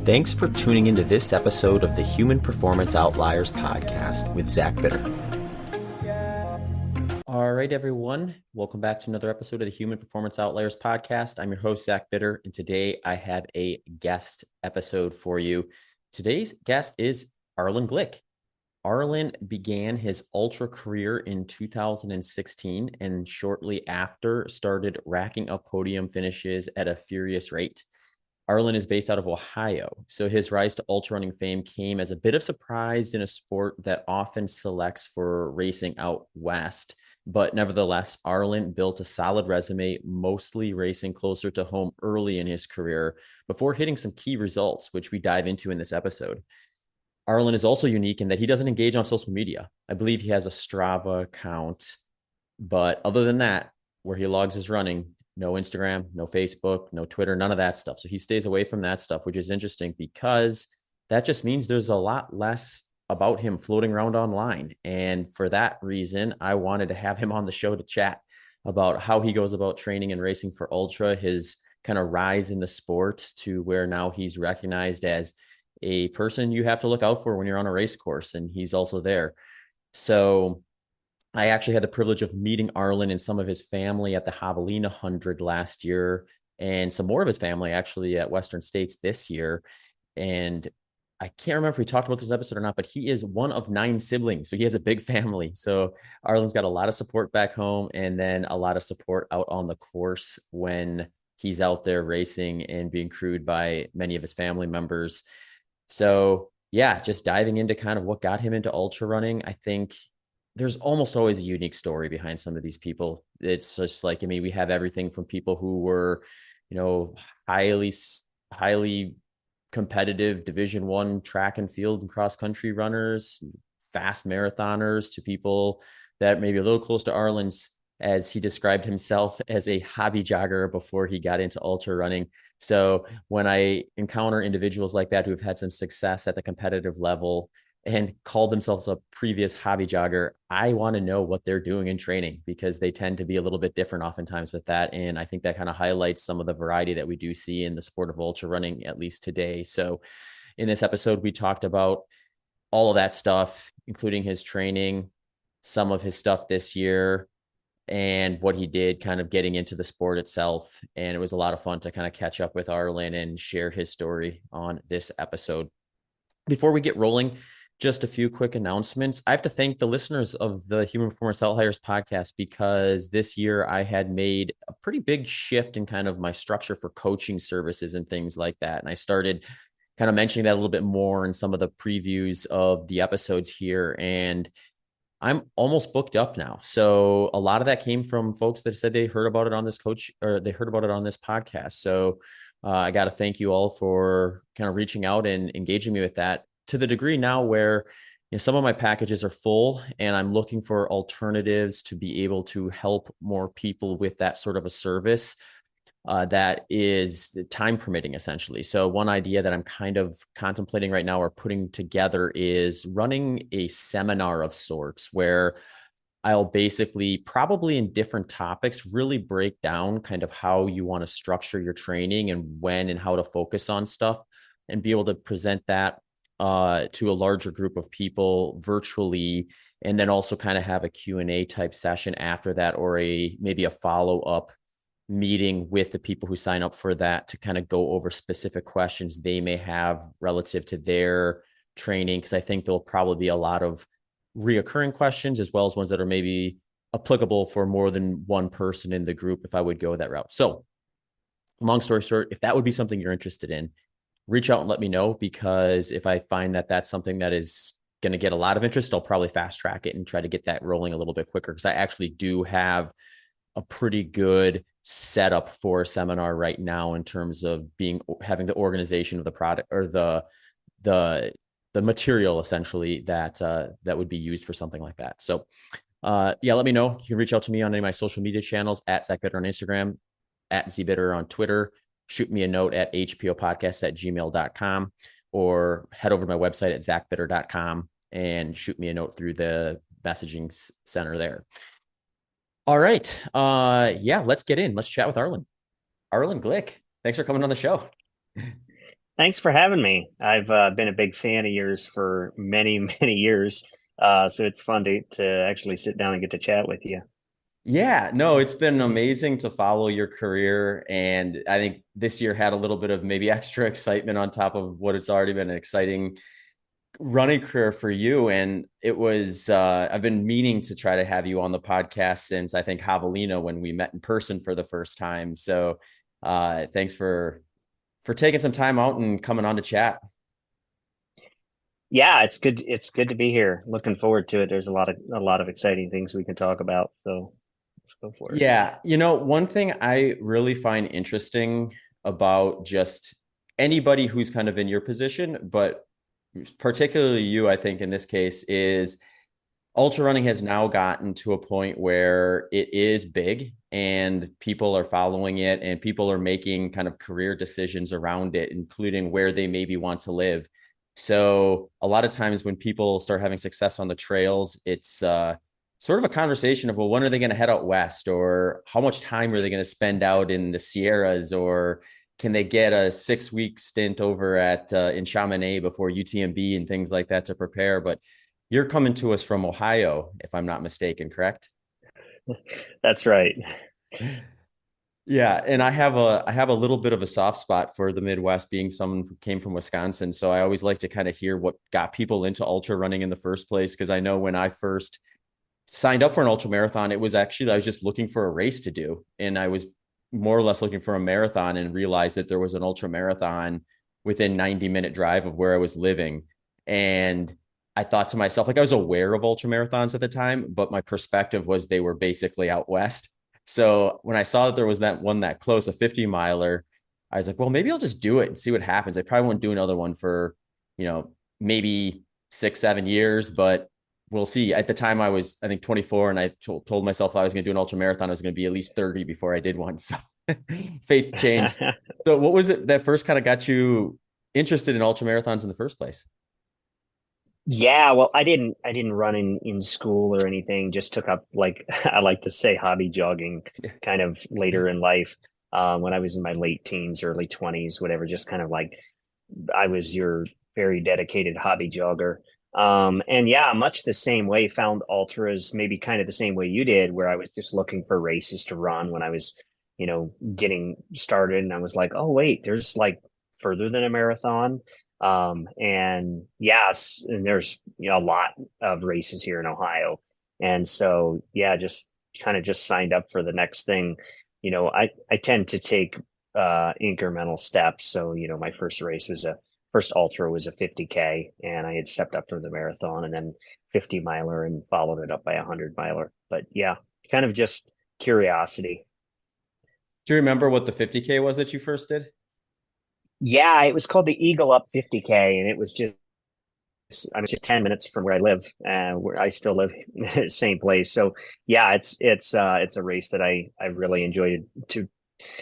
Thanks for tuning into this episode of the Human Performance Outliers podcast with Zach Bitter. All right, everyone. Welcome back to another episode of the Human Performance Outliers podcast. I'm your host, Zach Bitter, and today I have a guest episode for you. Today's guest is Arlen Glick. Arlen began his ultra career in 2016 and shortly after started racking up podium finishes at a furious rate. Arlen is based out of Ohio, so his rise to ultra running fame came as a bit of surprise in a sport that often selects for racing out west. But nevertheless, Arlen built a solid resume, mostly racing closer to home early in his career before hitting some key results, which we dive into in this episode. Arlen is also unique in that he doesn't engage on social media. I believe he has a Strava account, but other than that, where he logs his running, no Instagram, no Facebook, no Twitter, none of that stuff. So he stays away from that stuff, which is interesting because that just means there's a lot less about him floating around online. And for that reason, I wanted to have him on the show to chat about how he goes about training and racing for ultra, his kind of rise in the sport to where now he's recognized as a person you have to look out for when you're on a race course. And he's also there. So I actually had the privilege of meeting Arlen and some of his family at the Javelina 100 last year, and some more of his family actually at Western States this year. And I can't remember if we talked about this episode or not, but he is one of 9 siblings. So he has a big family. So Arlen's got a lot of support back home and then a lot of support out on the course when he's out there racing and being crewed by many of his family members. So yeah, just diving into kind of what got him into ultra running. I think there's almost always a unique story behind some of these people. It's just like, I mean, we have everything from people who were, highly competitive Division I track and field and cross country runners, fast marathoners, to people that maybe a little close to Arlen's, as he described himself as a hobby jogger before he got into ultra running. So when I encounter individuals like that who have had some success at the competitive level and called themselves a previous hobby jogger, I want to know what they're doing in training, because they tend to be a little bit different oftentimes with that. And I think that kind of highlights some of the variety that we do see in the sport of ultra running, at least today. So in this episode, we talked about all of that stuff, including his training, some of his stuff this year, and what he did kind of getting into the sport itself. And it was a lot of fun to kind of catch up with Arlen and share his story on this episode. Before we get rolling, just a few quick announcements. I have to thank the listeners of the Human Performance Outliers podcast, because this year I had made a pretty big shift in kind of my structure for coaching services and things like that. And I started kind of mentioning that a little bit more in some of the previews of the episodes here. And I'm almost booked up now. So a lot of that came from folks that said they heard about it on this they heard about it on this podcast. So I got to thank you all for kind of reaching out and engaging me with that, to the degree now where some of my packages are full and I'm looking for alternatives to be able to help more people with that sort of a service that is time permitting, essentially. So one idea that I'm kind of contemplating right now or putting together is running a seminar of sorts where I'll basically, probably in different topics, really break down kind of how you want to structure your training and when and how to focus on stuff, and be able to present that to a larger group of people virtually, and then also kind of have a Q&A type session after that, or maybe a follow-up meeting with the people who sign up for that to kind of go over specific questions they may have relative to their training. Because I think there'll probably be a lot of reoccurring questions, as well as ones that are maybe applicable for more than one person in the group if I would go that route. So long story short, if that would be something you're interested in, reach out and let me know, because if I find that that's something that is going to get a lot of interest, I'll probably fast track it and try to get that rolling a little bit quicker, because I actually do have a pretty good setup for a seminar right now in terms of having the organization of the product, or the material essentially that would be used for something like that. So let me know. You can reach out to me on any of my social media channels, at Zach Bitter on Instagram, at ZBitter on Twitter. Shoot me a note at hpopodcast@gmail.com, or head over to my website at zachbitter.com and shoot me a note through the messaging center there. All right. Let's get in. Let's chat with Arlen. Arlen Glick, thanks for coming on the show. Thanks for having me. I've been a big fan of yours for many, many years. So it's fun to actually sit down and get to chat with you. Yeah, no, it's been amazing to follow your career. And I think this year had a little bit of maybe extra excitement on top of what it's already been an exciting running career for you. And I've been meaning to try to have you on the podcast since I think Javelina when we met in person for the first time. So thanks for taking some time out and coming on to chat. Yeah, it's good. It's good to be here. Looking forward to it. There's a lot of exciting things we can talk about. So let's go for it. Yeah, one thing I really find interesting about just anybody who's kind of in your position, but particularly you, I think in this case, is ultra running has now gotten to a point where it is big and people are following it and people are making kind of career decisions around it, including where they maybe want to live. So a lot of times when people start having success on the trails, it's sort of a conversation of, well, when are they going to head out west, or how much time are they going to spend out in the Sierras, or can they get a 6 week stint over at in Chamonix before UTMB and things like that to prepare. But you're coming to us from Ohio, if I'm not mistaken, correct? That's right. Yeah, and I have a little bit of a soft spot for the Midwest, being someone who came from Wisconsin. So I always like to kind of hear what got people into ultra running in the first place. Because I know when I first signed up for an ultra marathon, it was actually I was just looking for a race to do, and I was more or less looking for a marathon, and realized that there was an ultra marathon within 90-minute drive of where I was living. And I thought to myself, like, I was aware of ultra marathons at the time, but my perspective was they were basically out west. So when I saw that there was that one that close, a 50 miler, I was like, well, maybe I'll just do it and see what happens. I probably won't do another one for, maybe 6, 7 years, but we'll see. At the time, I was, I think, 24, and I told myself if I was going to do an ultra marathon, I was going to be at least 30 before I did one. So faith changed. So, what was it that first kind of got you interested in ultra marathons in the first place? Yeah, well, I didn't run in school or anything. Just took up like I like to say hobby jogging kind of later in life. When I was in my late teens, early 20s, whatever, just kind of like I was your very dedicated hobby jogger. And yeah, much the same way, found ultras maybe kind of the same way you did, where I was just looking for races to run when I was, getting started. And I was like, oh, wait, there's like further than a marathon. And yes, and there's, a lot of races here in Ohio. And so, yeah, just kind of just signed up for the next thing. I tend to take incremental steps. So, my first ultra was a 50K, and I had stepped up for the marathon and then 50 miler and followed it up by 100 miler. But yeah, kind of just curiosity. Do you remember what the 50K was that you first did? Yeah, it was called the Eagle Up 50K, and it was just, I mean, just 10 minutes from where I live, where I still live, same place. So yeah, it's a race that I really enjoyed to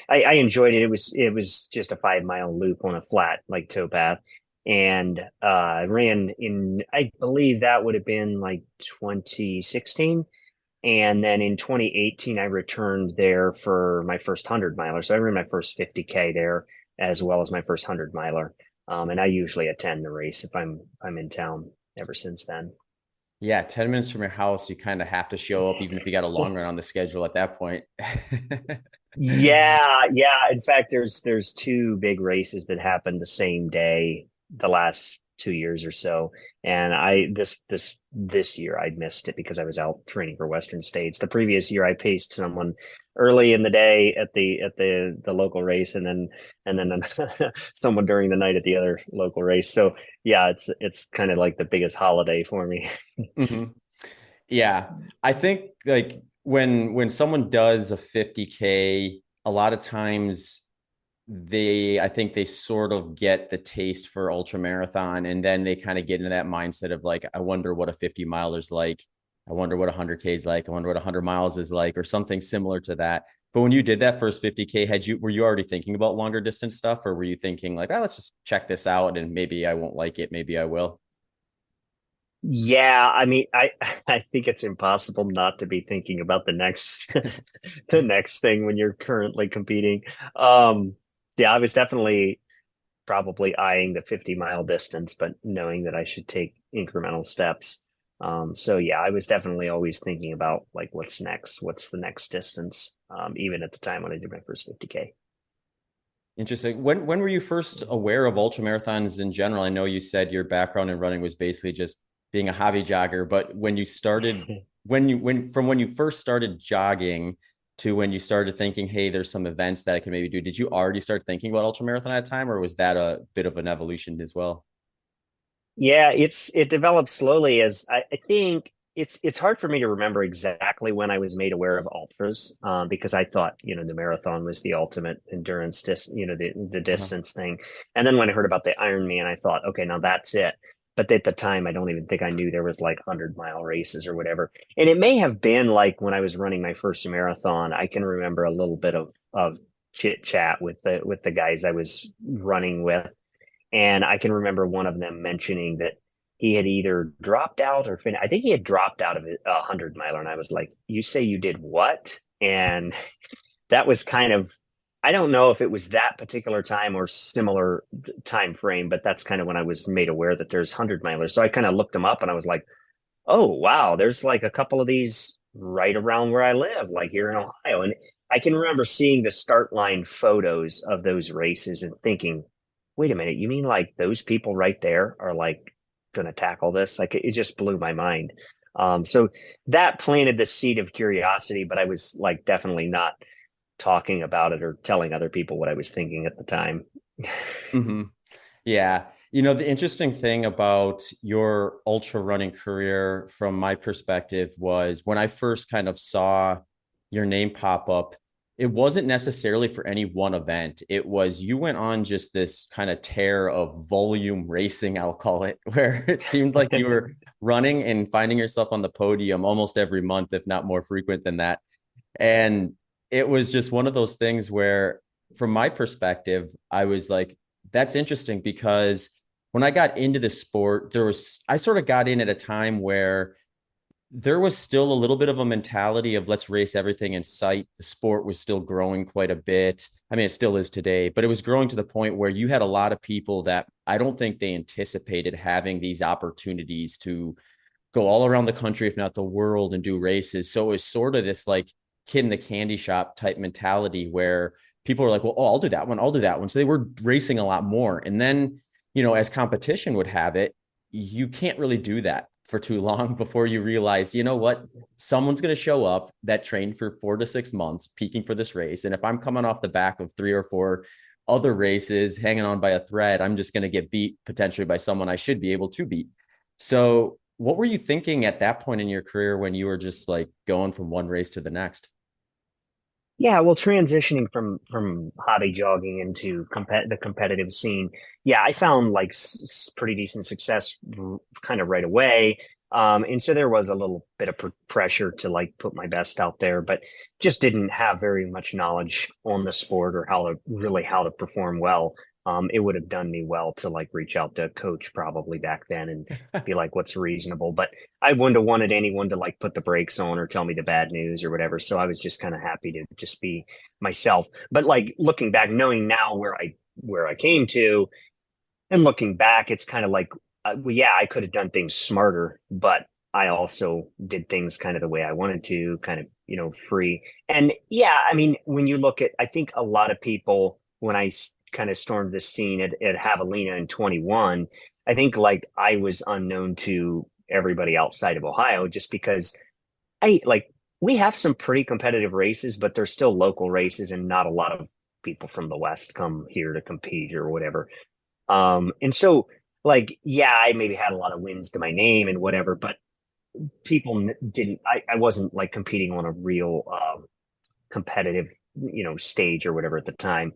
I enjoyed it. It was just a 5 mile loop on a flat like towpath, and I ran in. I believe that would have been like 2016, and then in 2018 I returned there for my first 100 miler. So I ran my first 50K there as well as my first 100 miler. And I usually attend the race if I'm in town ever since then. Yeah, 10 minutes from your house, you kind of have to show up, even if you got a long run on the schedule at that point. Yeah, yeah. In fact, there's two big races that happened the same day the last 2 years or so. And I this year I missed it because I was out training for Western States. The previous year I paced someone early in the day at the local race, and then someone during the night at the other local race. So yeah, it's kind of like the biggest holiday for me. Mhm. Yeah, I think like when someone does a 50K, a lot of times I think they sort of get the taste for ultra marathon, and then they kind of get into that mindset of like, I wonder what a 50 miler's like. I wonder what 100K is like. I wonder what 100 miles is like, or something similar to that. But when you did that first 50K, were you already thinking about longer distance stuff, or were you thinking like, oh, let's just check this out and maybe I won't like it, maybe I will? Yeah, I mean, I think it's impossible not to be thinking about the next the next thing when you're currently competing. Yeah, I was definitely. probably eyeing the 50-mile distance, but knowing that I should take incremental steps. So yeah, I was definitely always thinking about like what's next, what's the next distance, even at the time when I did my first 50K. Interesting. When were you first aware of ultra marathons in general? I know you said your background in running was basically just being a hobby jogger, but when you started, when you first started jogging to when you started thinking, hey, there's some events that I can maybe do, did you already start thinking about ultra marathon at a time, or was that a bit of an evolution as well? Yeah, it developed slowly as I think it's hard for me to remember exactly when I was made aware of ultras, because I thought, the marathon was the ultimate endurance the Uh-huh. distance thing. And then when I heard about the Ironman, I thought, okay, now that's it. But at the time, I don't even think I knew there was like 100-mile races or whatever. And it may have been like when I was running my first marathon, I can remember a little bit of chit chat with the guys I was running with, and I can remember one of them mentioning that he had either dropped out or finished. I think he had dropped out of a 100-miler. And I was like, you say you did what? And that was kind of, I don't know if it was that particular time or similar time frame, but that's kind of when I was made aware that there's 100-milers. So I kind of looked them up and I was like, oh, wow, there's like a couple of these right around where I live, like here in Ohio. And I can remember seeing the start line photos of those races and thinking, wait a minute, you mean like those people right there are like going to tackle this? Like it just blew my mind. So that planted the seed of curiosity, but I was like definitely not talking about it or telling other people what I was thinking at the time. Hmm. Yeah. The interesting thing about your ultra running career from my perspective was when I first kind of saw your name pop up, it wasn't necessarily for any one event. It was you went on just this kind of tear of volume racing, I'll call it, where it seemed like you were running and finding yourself on the podium almost every month, if not more frequent than that. And it was just one of those things where, from my perspective, I was like, that's interesting because when I got into the sport, I sort of got in at a time where there was still a little bit of a mentality of let's race everything in sight. The sport was still growing quite a bit. I mean, it still is today, but it was growing to the point where you had a lot of people that I don't think they anticipated having these opportunities to go all around the country, if not the world, and do races. So it was sort of this like kid in the candy shop type mentality where people were like, well, oh, I'll do that one. I'll do that one. So they were racing a lot more. And then, as competition would have it, you can't really do that for too long before you realize, you know what? Someone's going to show up that trained for 4 to 6 months, peaking for this race. And if I'm coming off the back of 3 or 4 other races, hanging on by a thread, I'm just going to get beat potentially by someone I should be able to beat. So what were you thinking at that point in your career when you were just like going from one race to the next? Yeah, well, transitioning from hobby jogging into the competitive scene, yeah, I found like pretty decent success kind of right away. And so there was a little bit of pressure to like put my best out there, but just didn't have very much knowledge on the sport or how to perform well. It would have done me well to like reach out to a coach probably back then and be like, what's reasonable? But I wouldn't have wanted anyone to like put the brakes on or tell me the bad news or whatever. So I was just kind of happy to just be myself. But like looking back, knowing now where I came to, and looking back, it's kind of like, well, yeah, I could have done things smarter, but I also did things kind of the way I wanted to, kind of free. And yeah, I mean, when you look at, I think a lot of people when I kind of stormed this scene at Javelina in 21, I think like I was unknown to everybody outside of Ohio just because I like we have some pretty competitive races, but they're still local races and not a lot of people from the West come here to compete or whatever. And so like, yeah, I maybe had a lot of wins to my name and whatever, but people didn't, I wasn't like competing on a real, competitive, stage or whatever at the time.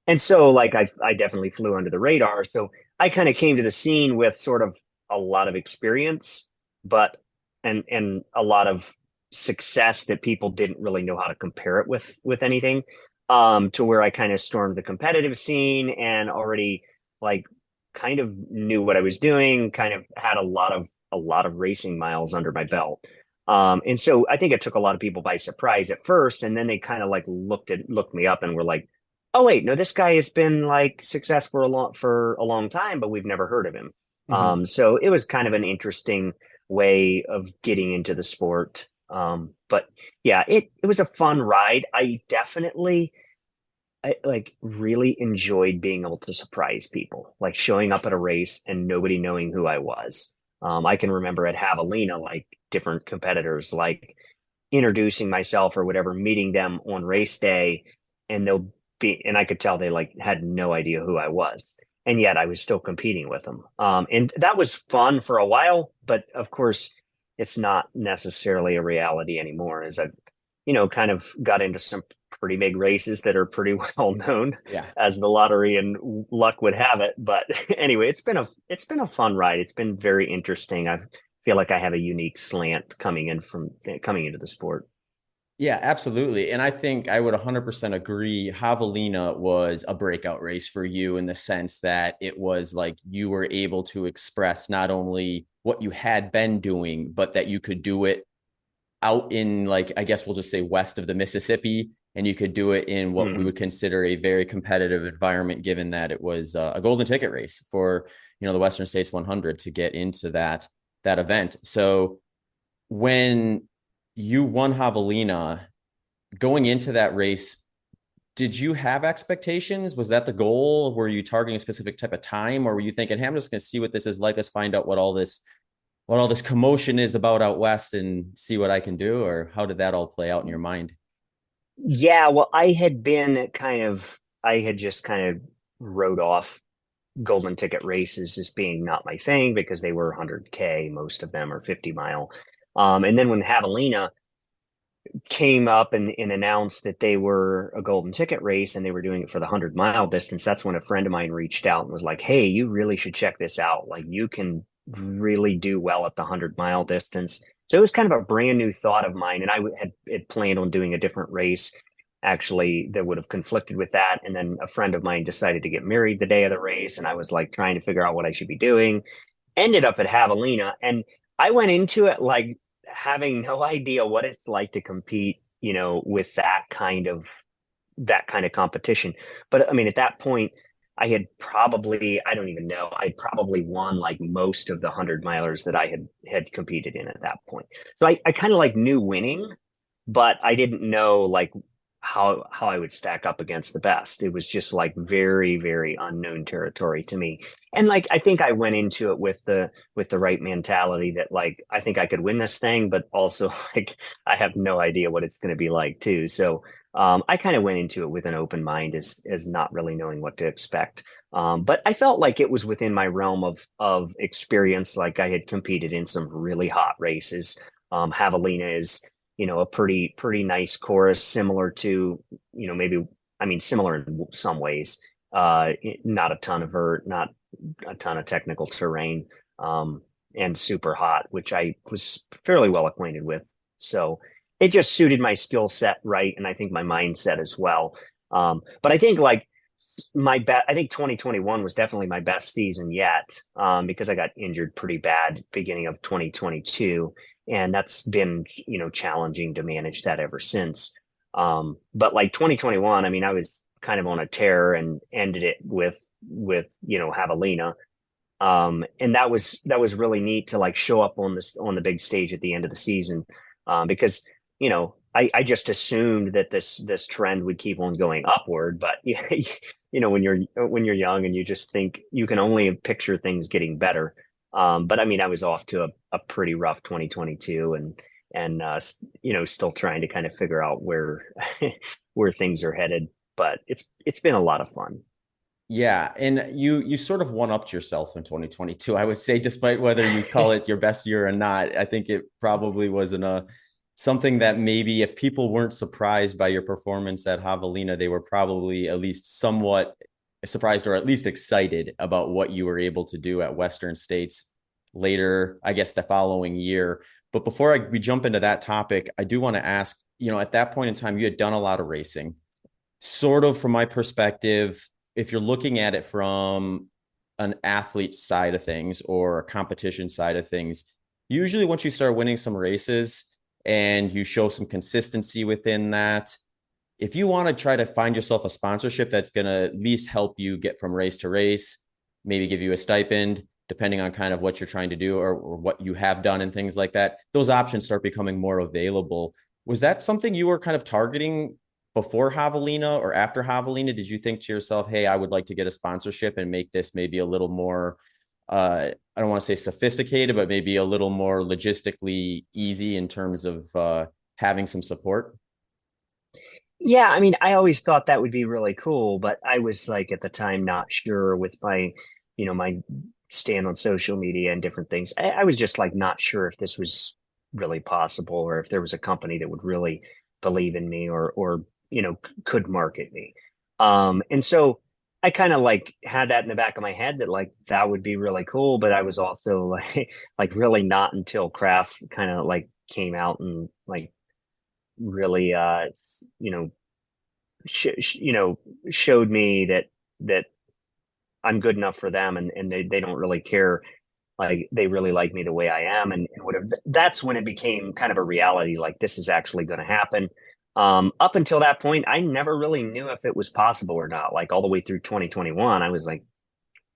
And so like I definitely flew under the radar. So I kind of came to the scene with sort of a lot of experience, but and a lot of success that people didn't really know how to compare it with anything. To where I kind of stormed the competitive scene and already like kind of knew what I was doing, kind of had a lot of racing miles under my belt. And so I think it took a lot of people by surprise at first, and then they kind of like looked me up and were like, oh wait, no, this guy has been like successful for a long time, but we've never heard of him. Hmm. So it was kind of an interesting way of getting into the sport. But yeah, it was a fun ride. I like really enjoyed being able to surprise people, like showing up at a race and nobody knowing who I was. I can remember at Javelina, like different competitors, like introducing myself or whatever, meeting them on race day, and and I could tell they like had no idea who I was. And yet I was still competing with them. And that was fun for a while, but of course, it's not necessarily a reality anymore as I've, kind of got into some pretty big races that are pretty well known Yeah. as the lottery and luck would have it. But anyway, it's been a fun ride. It's been very interesting. I feel like I have a unique slant coming into the sport. Yeah, absolutely. And I think I would 100% agree. Javelina was a breakout race for you in the sense that it was like you were able to express not only what you had been doing, but that you could do it out in, like, I guess we'll just say west of the Mississippi, and you could do it in what we Mm-hmm. would consider a very competitive environment, given that it was a golden ticket race for, the Western States 100 to get into that event. So when you won Javelina, going into that race, did you have expectations? Was that the goal? Were you targeting a specific type of time, or were you thinking, "Hey, I'm just going to see what this is like. Let's find out what all this commotion is about out west and see what I can do"? Or how did that all play out in your mind? Yeah, well, I had just kind of wrote off golden ticket races as being not my thing because they were 100K, most of them are 50 mile. And then when Javelina came up and announced that they were a golden ticket race and they were doing it for the 100-mile distance, that's when a friend of mine reached out and was like, "Hey, you really should check this out. Like, you can really do well at the 100-mile distance." So it was kind of a brand new thought of mine. And had planned on doing a different race actually that would have conflicted with that. And then a friend of mine decided to get married the day of the race. And I was like trying to figure out what I should be doing. Ended up at Javelina, and I went into it like having no idea what it's like to compete, with that kind of competition. But I mean, at that point, I don't even know, I'd probably won like most of the 100 milers that I had competed in at that point. So I kind of like knew winning, but I didn't know like how I would stack up against the best. It was just like very, very unknown territory to me. And like I think I went into it with the right mentality that like I think I could win this thing, but also like I have no idea what it's going to be like too. So I kind of went into it with an open mind as not really knowing what to expect. But I felt like it was within my realm of experience. Like I had competed in some really hot races. Javelina is a pretty nice course, similar to, maybe, I mean, similar in some ways. Not a ton of vert, not a ton of technical terrain, and super hot, which I was fairly well acquainted with. So it just suited my skill set right, and I think my mindset as well. But I think like I think 2021 was definitely my best season yet, because I got injured pretty bad beginning of 2022, and that's been challenging to manage that ever since. But like 2021, I mean, I was kind of on a tear and ended it with Javelina. And that was really neat to like show up on the big stage at the end of the season, because I just assumed that this trend would keep on going upward. But when you're young and you just think you can only picture things getting better. But I mean, I was off to a pretty rough 2022, and still trying to kind of figure out where where things are headed. But it's been a lot of fun. Yeah, and you sort of one-upped yourself in 2022, I would say, despite whether you call it your best year or not. I think it probably wasn't something that maybe if people weren't surprised by your performance at Javelina, they were probably at least somewhat surprised or at least excited about what you were able to do at Western States later, I guess, the following year. But before we jump into that topic, I do want to ask, at that point in time, you had done a lot of racing. Sort of from my perspective, if you're looking at it from an athlete side of things or a competition side of things, usually once you start winning some races and you show some consistency within that, if you want to try to find yourself a sponsorship that's going to at least help you get from race to race, maybe give you a stipend, depending on kind of what you're trying to do or what you have done and things like that, those options start becoming more available. Was that something you were kind of targeting before Javelina or after Javelina? Did you think to yourself, hey, I would like to get a sponsorship and make this maybe a little more, I don't want to say sophisticated, but maybe a little more logistically easy in terms of having some support? Yeah, I mean, I always thought that would be really cool, but I was like at the time not sure with my stand on social media and different things. I was just like not sure if this was really possible or if there was a company that would really believe in me or could market me. And so I kind of like had that in the back of my head that like that would be really cool, but I was also like really not until craft kind of like came out and like really you know showed me that I'm good enough for them and they don't really care, like they really like me the way I am and whatever. That's when it became kind of a reality, like this is actually going to happen. Up until that point I never really knew if it was possible or not, like all the way through 2021 I was like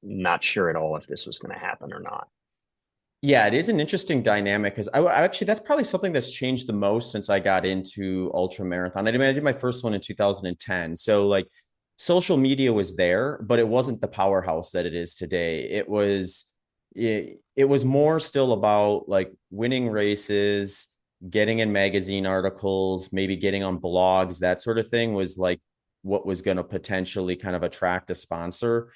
not sure at all if this was going to happen or not. Yeah, it is an interesting dynamic because I actually that's probably something that's changed the most since I got into ultra marathon. I did my first one in 2010. So like social media was there, but it wasn't the powerhouse that it is today. It was more still about like winning races, getting in magazine articles, maybe getting on blogs, that sort of thing was like what was going to potentially kind of attract a sponsor,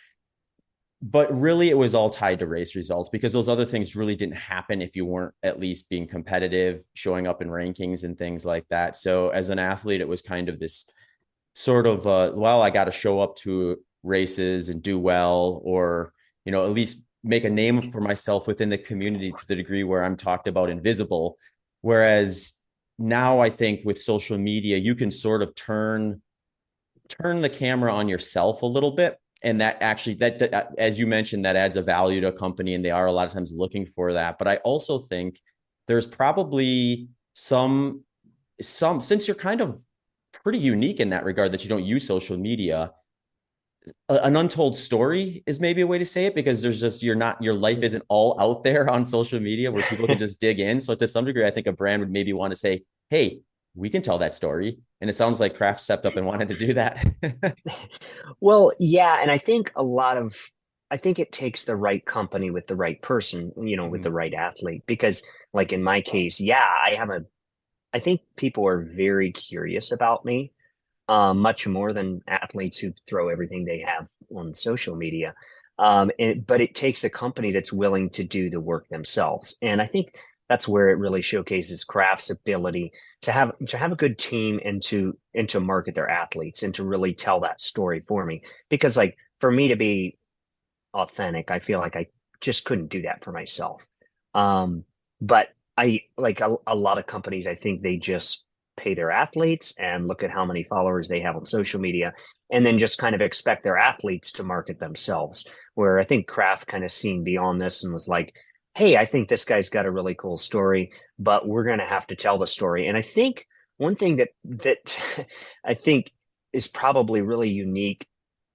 but really it was all tied to race results because those other things really didn't happen if you weren't at least being competitive, showing up in rankings and things like that. So as an athlete, it was kind of this sort of well, I got to show up to races and do well, or at least make a name for myself within the community to the degree where I'm talked about invisible. Whereas now I think with social media you can sort of turn the camera on yourself a little bit, and that actually that as you mentioned, that adds a value to a company and they are a lot of times looking for that. But I also think there's probably some since you're kind of pretty unique in that regard that you don't use social media, an untold story is maybe a way to say it, because there's just your life isn't all out there on social media where people can just dig in. So to some degree I think a brand would maybe want to say, hey, we can tell that story, and it sounds like Kraft stepped up and wanted to do that. Well, yeah, and I think it takes the right company with the right person, with the right athlete. Because, like in my case, yeah, I think people are very curious about me, much more than athletes who throw everything they have on social media. But it takes a company that's willing to do the work themselves, and I think that's where it really showcases Kraft's ability to have a good team and to market their athletes and to really tell that story for me. Because like for me to be authentic, I feel like I just couldn't do that for myself. But I like a lot of companies, I think they just pay their athletes and look at how many followers they have on social media and then just kind of expect their athletes to market themselves. Where I think Kraft kind of seen beyond this and was like, hey, I think this guy's got a really cool story, but we're going to have to tell the story. And I think one thing that I think is probably really unique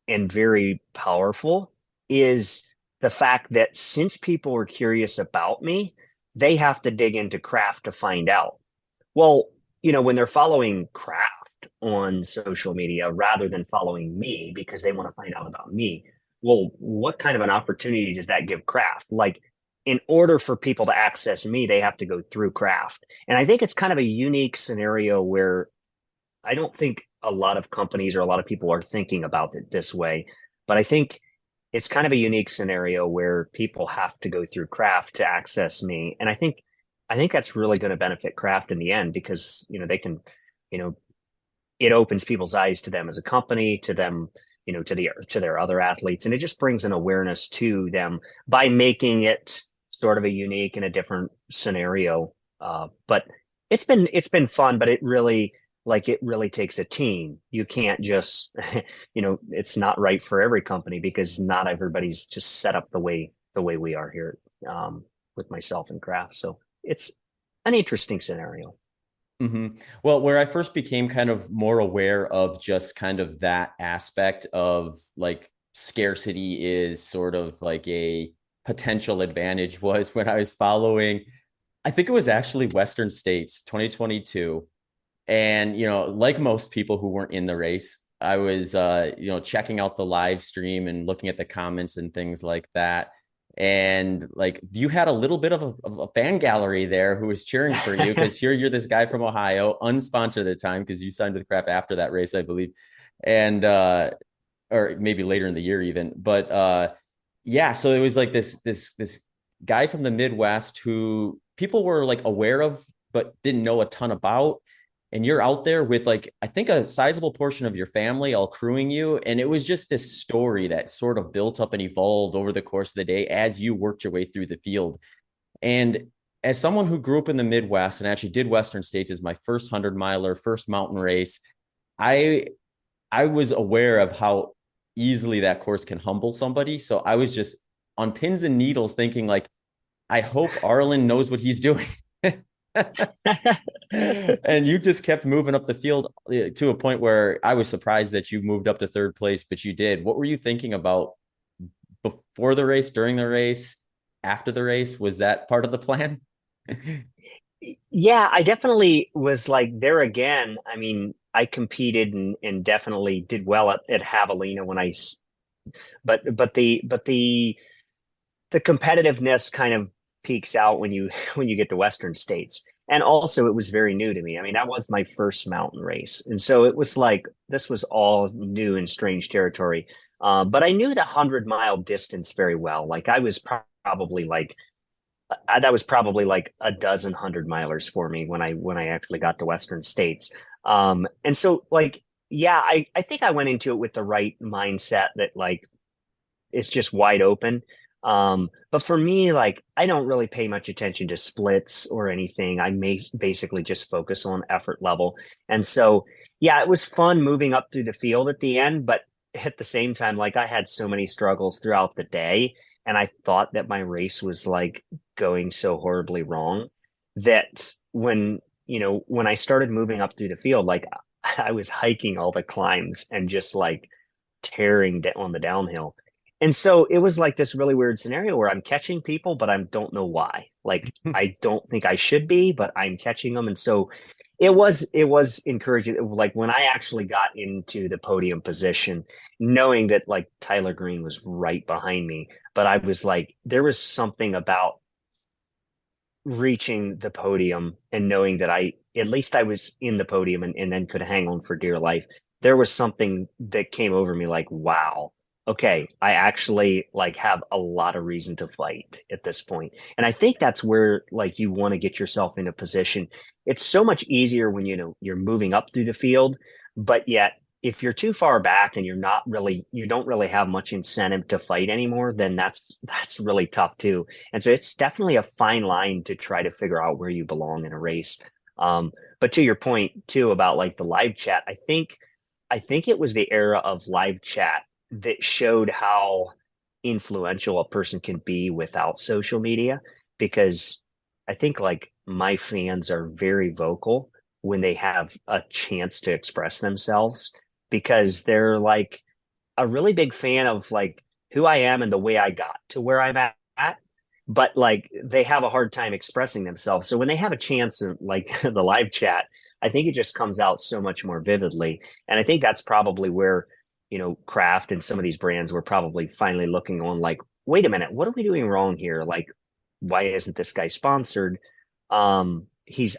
and very powerful is the fact that since people are curious about me, they have to dig into Kraft to find out. Well, when they're following Kraft on social media rather than following me because they want to find out about me, well, what kind of an opportunity does that give Kraft? Like, in order for people to access me, they have to go through Kraft. And I think it's kind of a unique scenario where I don't think a lot of companies or a lot of people are thinking about it this way, but I think it's kind of a unique scenario where people have to go through Kraft to access me. And I think that's really going to benefit Kraft in the end because, they can, you know, it opens people's eyes to them as a company, to them, to their other athletes. And it just brings an awareness to them by making it sort of a unique and a different scenario. But it's been fun, but it really takes a team. You can't just, it's not right for every company because not everybody's just set up the way we are here, with myself and Kraft. So it's an interesting scenario. Well, where I first became kind of more aware of just kind of that aspect of like scarcity is sort of like a potential advantage was when I was following, I think it was actually Western States 2022. And, like most people who weren't in the race, I was, checking out the live stream and looking at the comments and things like that. And like you had a little bit of a fan gallery there who was cheering for you because here you're this guy from Ohio, unsponsored at the time because you signed with Crap after that race, I believe. And, or maybe later in the year even. But yeah, so it was like this guy from the Midwest who people were like aware of but didn't know a ton about. And you're out there with like I think a sizable portion of your family all crewing you, and it was just this story that sort of built up and evolved over the course of the day as you worked your way through the field. And as someone who grew up in the Midwest and actually did Western States as my first 100 miler, first mountain race, I I was aware of how easily that course can humble somebody. So I was just on pins and needles thinking like, I hope Arlen knows what he's doing. And you just kept moving up the field to a point where I was surprised that you moved up to third place, but you did. What were you thinking about before the race, during the race, after the race? Was that part of the plan? Yeah, I definitely was like there again. I mean, I competed and definitely did well at Javelina but the competitiveness kind of peaks out when you when you get to Western States. And also it was very new to me. I mean, that was my first mountain race. And so it was like this was all new and strange territory. But I knew the 100-mile distance very well. Like I was probably like that was probably like a dozen 100 milers for me when I actually got to Western States. And so like yeah, I think I went into it with the right mindset that like it's just wide open. But for me, like I don't really pay much attention to splits or anything. I may basically just focus on effort level. And so, yeah, it was fun moving up through the field at the end, but at the same time, like I had so many struggles throughout the day, and I thought that my race was like going so horribly wrong that when I started moving up through the field, like I was hiking all the climbs and just like tearing on the downhill. And so it was like this really weird scenario where I'm catching people, but I don't know why. Like I don't think I should be, but I'm catching them. And so it was encouraging. Like when I actually got into the podium position, knowing that like Tyler Green was right behind me, but I was like, there was something about reaching the podium and knowing that I at least I was in the podium and then could hang on for dear life. There was something that came over me like, wow, okay, I actually like have a lot of reason to fight at this point. And I think that's where like you want to get yourself in a position. It's so much easier when you're moving up through the field, but yet if you're too far back and you don't really have much incentive to fight anymore, then that's really tough too. And so it's definitely a fine line to try to figure out where you belong in a race. But to your point too about like the live chat, I think it was the era of live chat that showed how influential a person can be without social media because I think like my fans are very vocal when they have a chance to express themselves because they're like a really big fan of like who I am and the way I got to where I'm at. But like they have a hard time expressing themselves. So when they have a chance in like the live chat, I think it just comes out so much more vividly. And I think that's probably where, Kraft and some of these brands were probably finally looking on like, wait a minute, what are we doing wrong here? Like, why isn't this guy sponsored? He's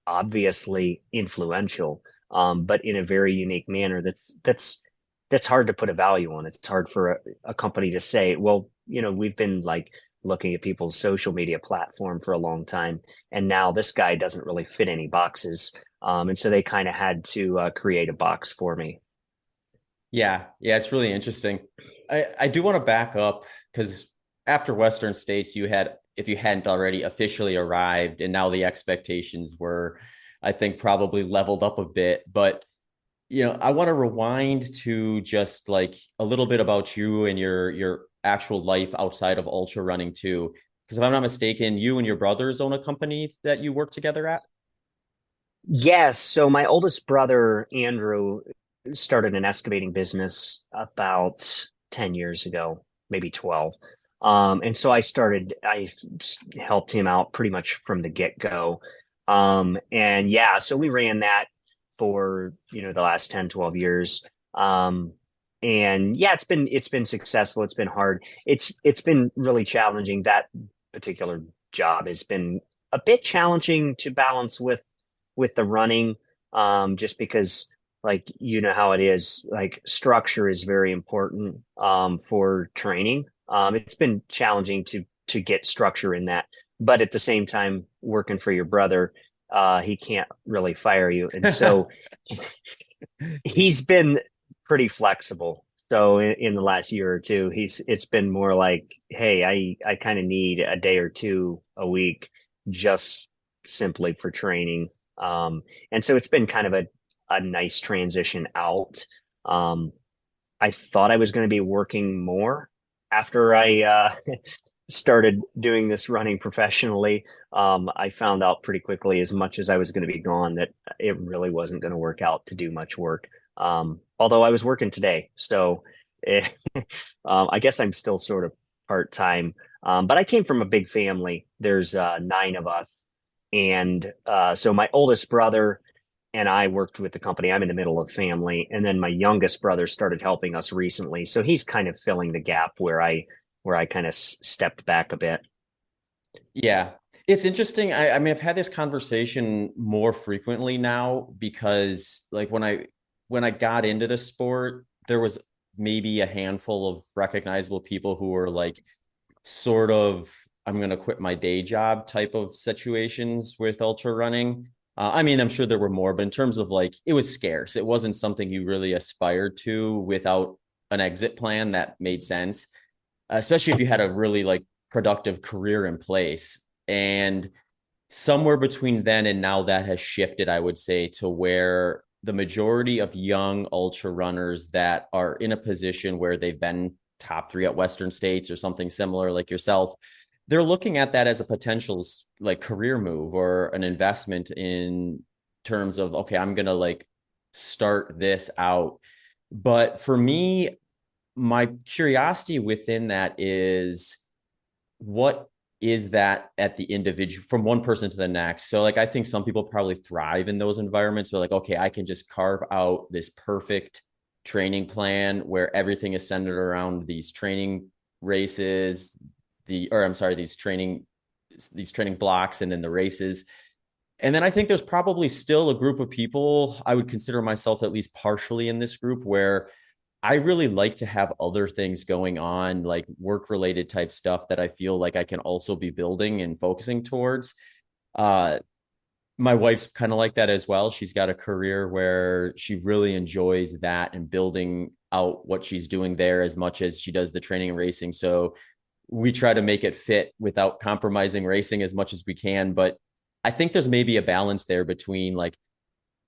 obviously influential, but in a very unique manner that's hard to put a value on. It's hard for a company to say, well, we've been like looking at people's social media platform for a long time, and now this guy doesn't really fit any boxes. And so they kind of had to create a box for me. Yeah, yeah, it's really interesting. I do want to back up because after Western States, you had, if you hadn't already, officially arrived, and now the expectations were, I think, probably leveled up a bit. But I want to rewind to just like a little bit about you and your actual life outside of ultra running too. Because if I'm not mistaken, you and your brothers own a company that you work together at. Yes. So my oldest brother, Andrew, started an excavating business about 10 years ago, maybe 12. And so I helped him out pretty much from the get-go. And yeah, so we ran that for, the last 10, 12 years. And yeah, it's been successful. It's been hard. It's been really challenging. That particular job has been a bit challenging to balance with the running, just because like how it is, like structure is very important for training. It's been challenging to get structure in that, but at the same time, working for your brother, he can't really fire you, and so he's been pretty flexible. So in the last year or two, it's been more like, hey, I kind of need a day or two a week just simply for training. And so it's been kind of a nice transition out. Um, I thought I was going to be working more after I started doing this running professionally. I found out pretty quickly, as much as I was going to be gone, that it really wasn't going to work out to do much work. Although I was working today, so eh, I guess I'm still sort of part time. But I came from a big family. There's nine of us, and so my oldest brother and I worked with the company. I'm in the middle of family, and then my youngest brother started helping us recently, so he's kind of filling the gap where I kind of stepped back a bit. Yeah. It's interesting. I mean, I've had this conversation more frequently now because like when I got into the sport, there was maybe a handful of recognizable people who were like sort of I'm going to quit my day job type of situations with ultra running. I mean, I'm sure there were more, but in terms of like it was scarce. It wasn't something you really aspired to without an exit plan that made sense, especially if you had a really like productive career in place. And somewhere between then and now that has shifted, I would say, to where the majority of young ultra runners that are in a position where they've been top three at Western States or something similar like yourself, they're looking at that as a potential like career move or an investment in terms of, okay, I'm going to like start this out. But for me, my curiosity within that is what is that at the individual from one person to the next. So like I think some people probably thrive in those environments where like, okay, I can just carve out this perfect training plan where everything is centered around these training races, these training blocks and then the races. And then I think there's probably still a group of people, I would consider myself at least partially in this group, where I really like to have other things going on, like work related type stuff that I feel like I can also be building and focusing towards. Uh, my wife's kind of like that as well. She's got a career where she really enjoys that and building out what she's doing there as much as she does the training and racing. So we try to make it fit without compromising racing as much as we can. But I think there's maybe a balance there between like,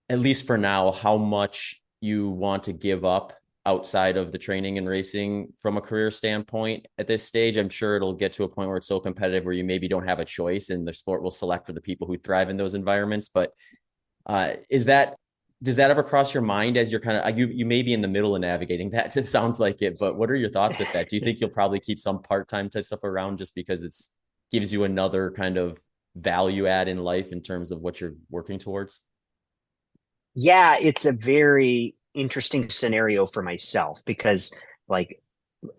at least for now, how much you want to give up outside of the training and racing from a career standpoint at this stage. I'm sure it'll get to a point where it's so competitive where you maybe don't have a choice and the sport will select for the people who thrive in those environments. But is that does that ever cross your mind as you're kind of you may be in the middle of navigating that? Just sounds like it. But what are your thoughts with that? Do you think you'll probably keep some part-time type stuff around just because it's gives you another kind of value add in life in terms of what you're working towards? Yeah, it's a very interesting scenario for myself because, like,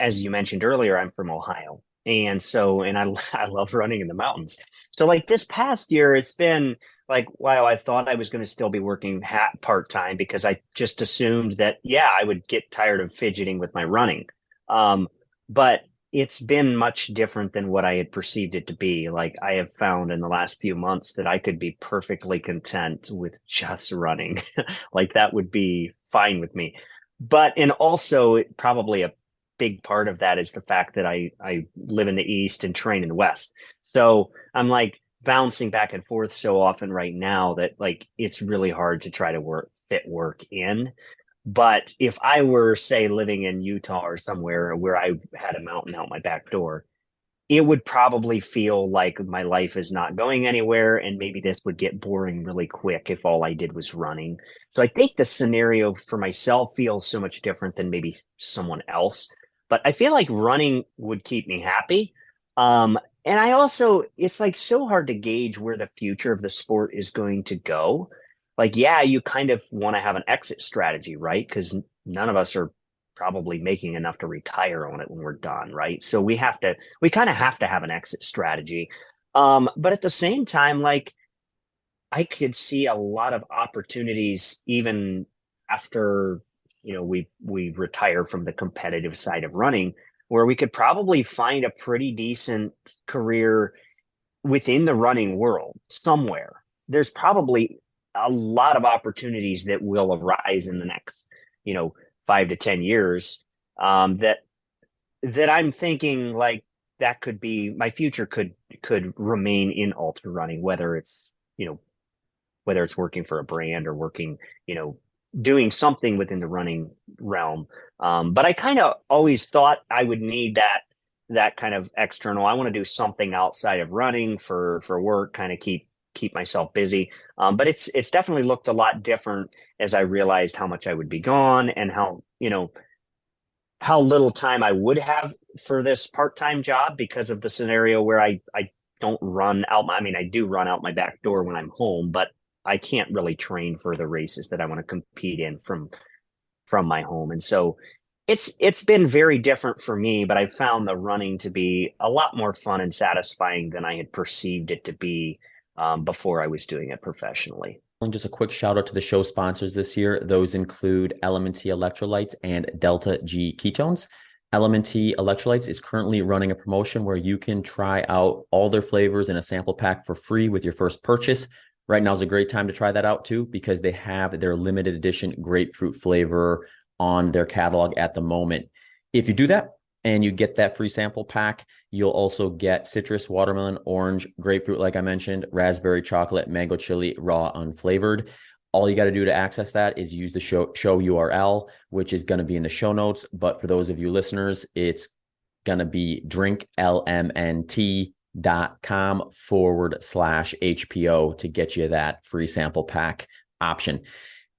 as you mentioned earlier, I'm from Ohio. And so, and I love running in the mountains. So, like, this past year, it's been like, wow, I thought I was going to still be working part time because I just assumed that, yeah, I would get tired of fidgeting with my running. But it's been much different than what I had perceived it to be. Like, I have found in the last few months that I could be perfectly content with just running. Like, that would be fine with me. But, and also, probably a big part of that is the fact that I live in the East and train in the West. So I'm like bouncing back and forth so often right now that like it's really hard to try to fit work in. But if I were, say, living in Utah or somewhere where I had a mountain out my back door, it would probably feel like my life is not going anywhere, and maybe this would get boring really quick if all I did was running. So I think the scenario for myself feels so much different than maybe someone else. But I feel like running would keep me happy. And I also, it's like so hard to gauge where the future of the sport is going to go. Like, yeah, you kind of want to have an exit strategy, right? Because none of us are probably making enough to retire on it when we're done, right? So we kind of have to have an exit strategy. But at the same time, like I could see a lot of opportunities even after, we retire from the competitive side of running, where we could probably find a pretty decent career within the running world somewhere. There's probably a lot of opportunities that will arise in the next, you know, 5 to 10 years, that I'm thinking like that could be my future could remain in ultra running, whether it's working for a brand or working, you know, doing something within the running realm. But I kind of always thought I would need that kind of external. I want to do something outside of running for work, kind of keep myself busy. But it's definitely looked a lot different as I realized how much I would be gone and how little time I would have for this part-time job because of the scenario where I don't run out I mean, I do run out my back door when I'm home, but I can't really train for the races that I want to compete in from my home. And so it's been very different for me, but I found the running to be a lot more fun and satisfying than I had perceived it to be, before I was doing it professionally. And just a quick shout out to the show sponsors this year. Those include Element T Electrolytes and Delta G Ketones. Element T Electrolytes is currently running a promotion where you can try out all their flavors in a sample pack for free with your first purchase. Right now is a great time to try that out too, because they have their limited edition grapefruit flavor on their catalog at the moment. If you do that and you get that free sample pack, you'll also get citrus, watermelon, orange, grapefruit, like I mentioned, raspberry, chocolate, mango chili, raw, unflavored. All you got to do to access that is use the show URL, which is going to be in the show notes. But for those of you listeners, it's going to be drinklmnt.com/HPO to get you that free sample pack option.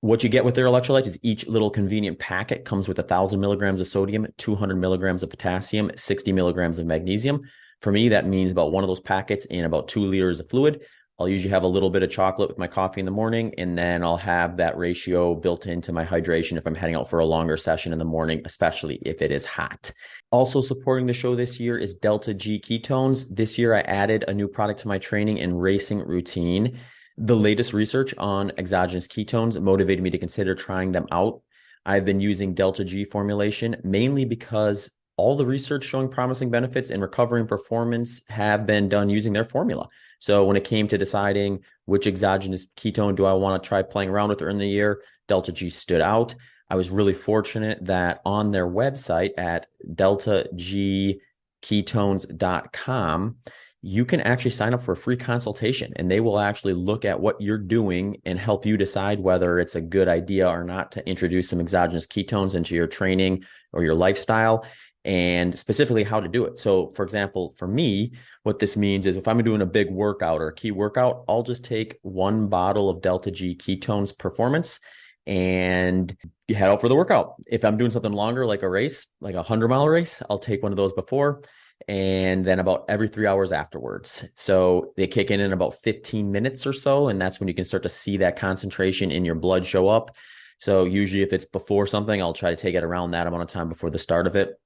What you get with their electrolytes is each little convenient packet comes with 1,000 milligrams of sodium, 200 milligrams of potassium, 60 milligrams of magnesium. For me, that means about one of those packets in about 2 liters of fluid. I'll usually have a little bit of chocolate with my coffee in the morning, and then I'll have that ratio built into my hydration if I'm heading out for a longer session in the morning, especially if it is hot. Also supporting the show this year is Delta G Ketones. This year, I added a new product to my training and racing routine. The latest research on exogenous ketones motivated me to consider trying them out. I've been using Delta G formulation mainly because all the research showing promising benefits in recovering performance have been done using their formula. So when it came to deciding which exogenous ketone do I want to try playing around with during the year, Delta G stood out. I was really fortunate that on their website at deltagketones.com, you can actually sign up for a free consultation, and they will actually look at what you're doing and help you decide whether it's a good idea or not to introduce some exogenous ketones into your training or your lifestyle, and specifically how to do it. So for example, for me, what this means is if I'm doing a big workout or a key workout, I'll just take 1 bottle of Delta G Ketones Performance and head out for the workout. If I'm doing something longer, like a race, like a 100-mile race, I'll take one of those before, and then about every 3 hours afterwards. So they kick in about 15 minutes or so, and that's when you can start to see that concentration in your blood show up. So usually if it's before something, I'll try to take it around that amount of time before the start of it.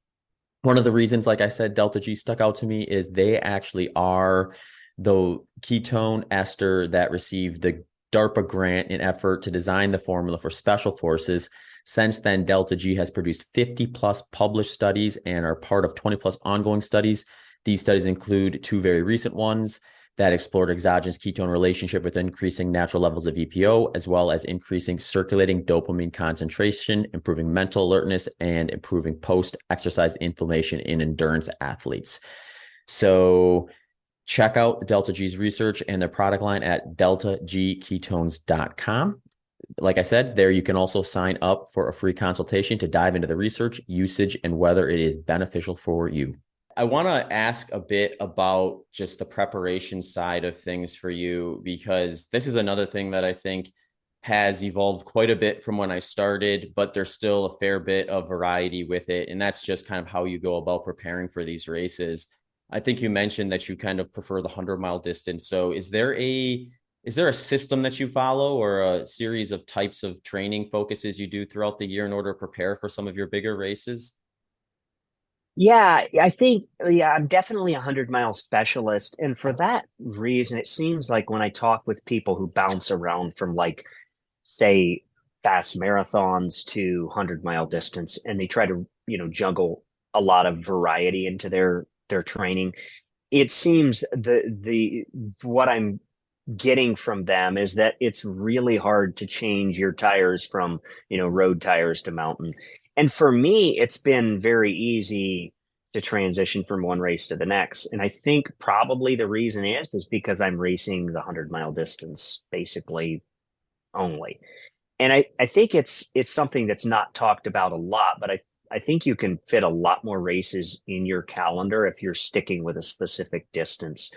One of the reasons, like I said, Delta G stuck out to me is they actually are the ketone ester that received the DARPA grant in effort to design the formula for special forces. Since then, Delta G has produced 50 plus published studies and are part of 20 plus ongoing studies. These studies include 2 very recent ones that explored exogenous ketone relationship with increasing natural levels of EPO, as well as increasing circulating dopamine concentration, improving mental alertness, and improving post-exercise inflammation in endurance athletes. So check out Delta G's research and their product line at deltagketones.com. Like I said, there you can also sign up for a free consultation to dive into the research, usage, and whether it is beneficial for you. I want to ask a bit about just the preparation side of things for you, because this is another thing that I think has evolved quite a bit from when I started, but there's still a fair bit of variety with it. And that's just kind of how you go about preparing for these races. I think you mentioned that you kind of prefer the 100-mile distance. So is there a system that you follow or a series of types of training focuses you do throughout the year in order to prepare for some of your bigger races? Yeah, I think, yeah, I'm definitely a 100 mile specialist. And for that reason, it seems like when I talk with people who bounce around from like, say, fast marathons to 100 mile distance, and they try to, juggle a lot of variety into their training, it seems the what I'm getting from them is that it's really hard to change your tires from, road tires to mountain. And for me, it's been very easy to transition from one race to the next. And I think probably the reason is because I'm racing the 100 mile distance basically only. And I think it's something that's not talked about a lot, but I think you can fit a lot more races in your calendar if you're sticking with a specific distance.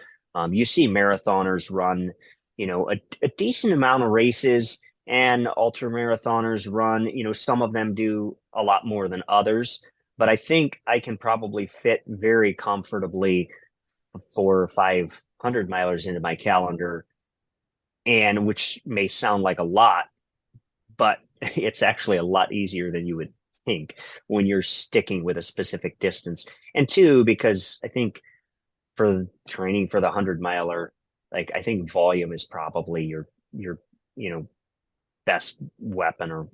You see marathoners run, a decent amount of races, and ultramarathoners run, some of them do a lot more than others. But I think I can probably fit very comfortably 4 or 5 100 milers into my calendar, and which may sound like a lot, but it's actually a lot easier than you would think when you're sticking with a specific distance. And two, because I think for training for the 100 miler, like I think volume is probably your you know best weapon, or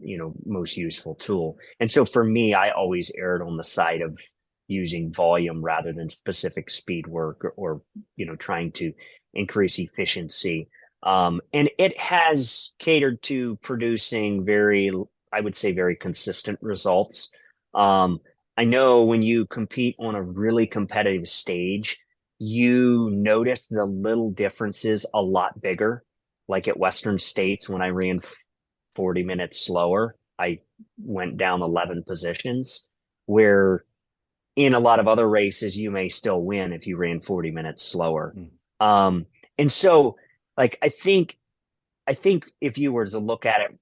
most useful tool. And so for me, I always erred on the side of using volume rather than specific speed work, or trying to increase efficiency. And it has catered to producing very, I would say, very consistent results. Um, I know when you compete on a really competitive stage, you notice the little differences a lot bigger. Like at Western States, when I ran 40 minutes slower, I went down 11 positions, where in a lot of other races, you may still win if you ran 40 minutes slower. Mm. Um, and so, like, I think if you were to look at it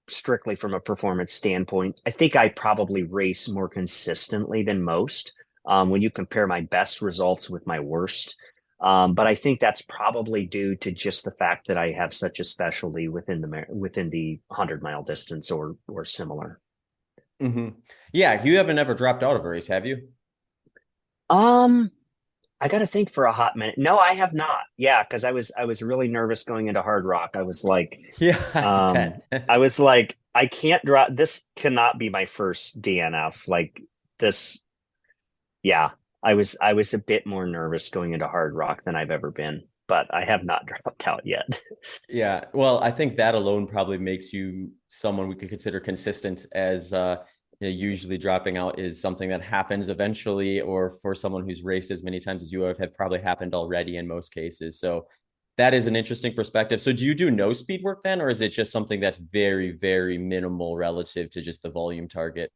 strictly from a performance standpoint, I think I probably race more consistently than most, when you compare my best results with my worst. But I think that's probably due to just the fact that I have such a specialty within the 100 mile distance, or similar. Mm-hmm. Yeah, you haven't ever dropped out of a race, have you? Um, I got to think for a hot minute. No, I have not. Yeah, because I was really nervous going into Hard Rock. Yeah, I Um, bet. I was like, I can't drop. This cannot be my first DNF. Like this, yeah. I was a bit more nervous going into Hard Rock than I've ever been, but I have not dropped out yet. Yeah, well, I think that alone probably makes you someone we could consider consistent, as usually dropping out is something that happens eventually, or for someone who's raced as many times as you have, had probably happened already in most cases. So that is an interesting perspective. So do you do no speed work then, or is it just something that's very, very minimal relative to just the volume target?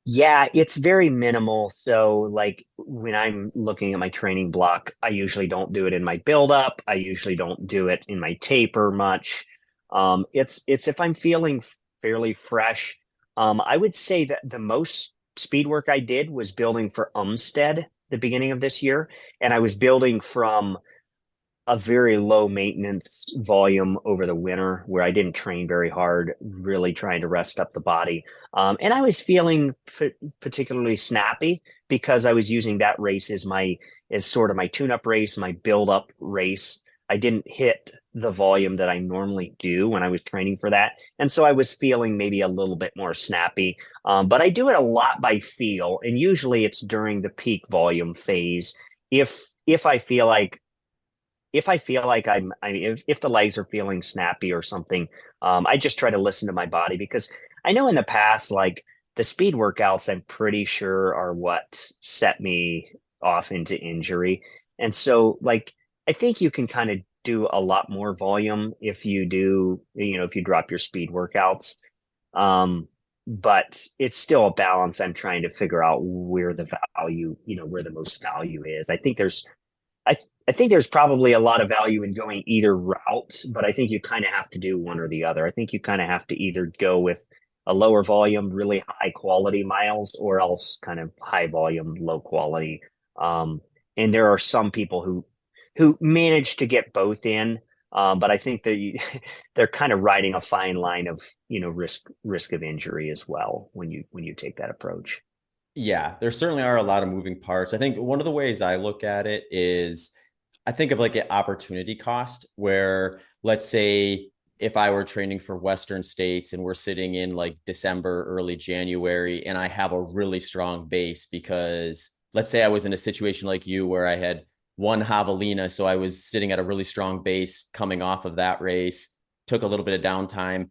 Yeah, it's very minimal. So, like when I'm looking at my training block, I usually don't do it in my build up. I usually don't do it in my taper much. It's if I'm feeling fairly fresh. I would say that the most speed work I did was building for Umstead the beginning of this year, and I was building from a very low maintenance volume over the winter, where I didn't train very hard, really trying to rest up the body. And I was feeling particularly snappy because I was using that race as sort of my tune-up race, my build-up race. I didn't hit the volume that I normally do when I was training for that. And so I was feeling maybe a little bit more snappy. But I do it a lot by feel, and usually it's during the peak volume phase. If I feel like if the legs are feeling snappy or something, I just try to listen to my body, because I know in the past, like the speed workouts, I'm pretty sure are what set me off into injury. And so, like, I think you can kind of do a lot more volume if you do, if you drop your speed workouts. Um, but it's still a balance. I'm trying to figure out where the value, where the most value is. I, I think there's probably a lot of value in going either route, but I think you kind of have to do one or the other. I think you kind of have to either go with a lower volume, really high quality miles, or else kind of high volume, low quality. Um, and there are some people who manage to get both in, but I think that they're kind of riding a fine line of risk of injury as well when you take that approach. Yeah, there certainly are a lot of moving parts. I think one of the ways I look at it is I think of like an opportunity cost where let's say if I were training for Western states and we're sitting in like December, early January, and I have a really strong base because let's say I was in a situation like you where I had one javelina, so I was sitting at a really strong base coming off of that race, took a little bit of downtime,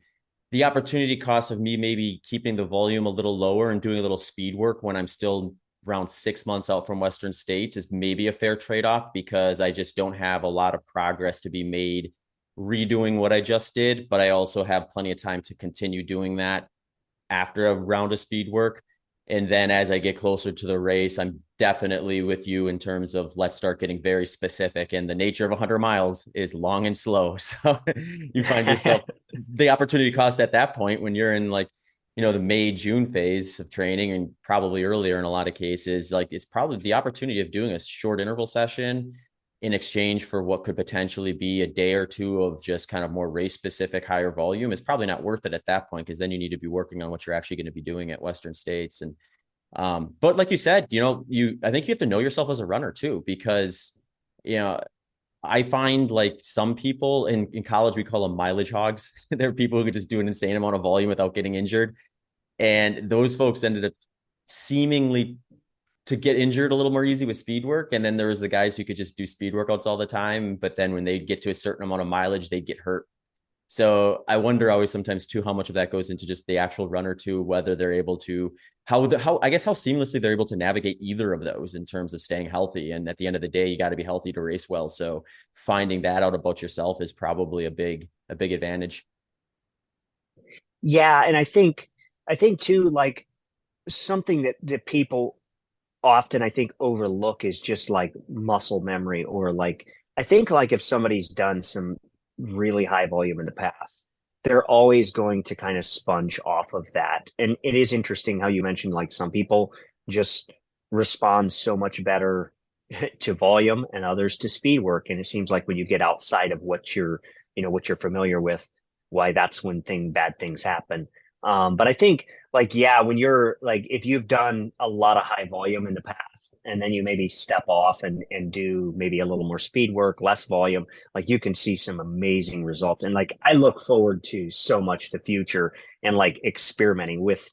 the opportunity cost of me maybe keeping the volume a little lower and doing a little speed work when I'm still around 6 months out from Western states is maybe a fair trade-off because I just don't have a lot of progress to be made redoing what I just did, but I also have plenty of time to continue doing that after a round of speed work. And then as I get closer to the race, I'm definitely with you in terms of let's start getting very specific. And the nature of 100 miles is long and slow. So you find yourself the opportunity cost at that point when you're in like, the May, June phase of training and probably earlier in a lot of cases, like it's probably the opportunity of doing a short interval session in exchange for what could potentially be a day or two of just kind of more race specific higher volume is probably not worth it at that point because then you need to be working on what you're actually going to be doing at Western states. And but like you said, I think you have to know yourself as a runner too, because you know I find like some people in college we call them mileage hogs. There are people who could just do an insane amount of volume without getting injured, and those folks ended up seemingly to get injured a little more easy with speed work. And then there was the guys who could just do speed workouts all the time. But then when they get to a certain amount of mileage, they'd get hurt. So I wonder always sometimes too how much of that goes into just the actual runner too, whether they're able to how I guess how seamlessly they're able to navigate either of those in terms of staying healthy. And at the end of the day, you got to be healthy to race well. So finding that out about yourself is probably a big advantage. Yeah, and I think too, like something that people often I think overlook is just like muscle memory or like I think like if somebody's done some really high volume in the past, they're always going to kind of sponge off of that. And it is interesting how you mentioned like some people just respond so much better to volume and others to speed work. And it seems like when you get outside of what you're familiar with, why that's when bad things happen. But I think like, yeah, when you're like, if you've done a lot of high volume in the past and then you maybe step off and do maybe a little more speed work, less volume, like you can see some amazing results. And like, I look forward to so much the future and like experimenting with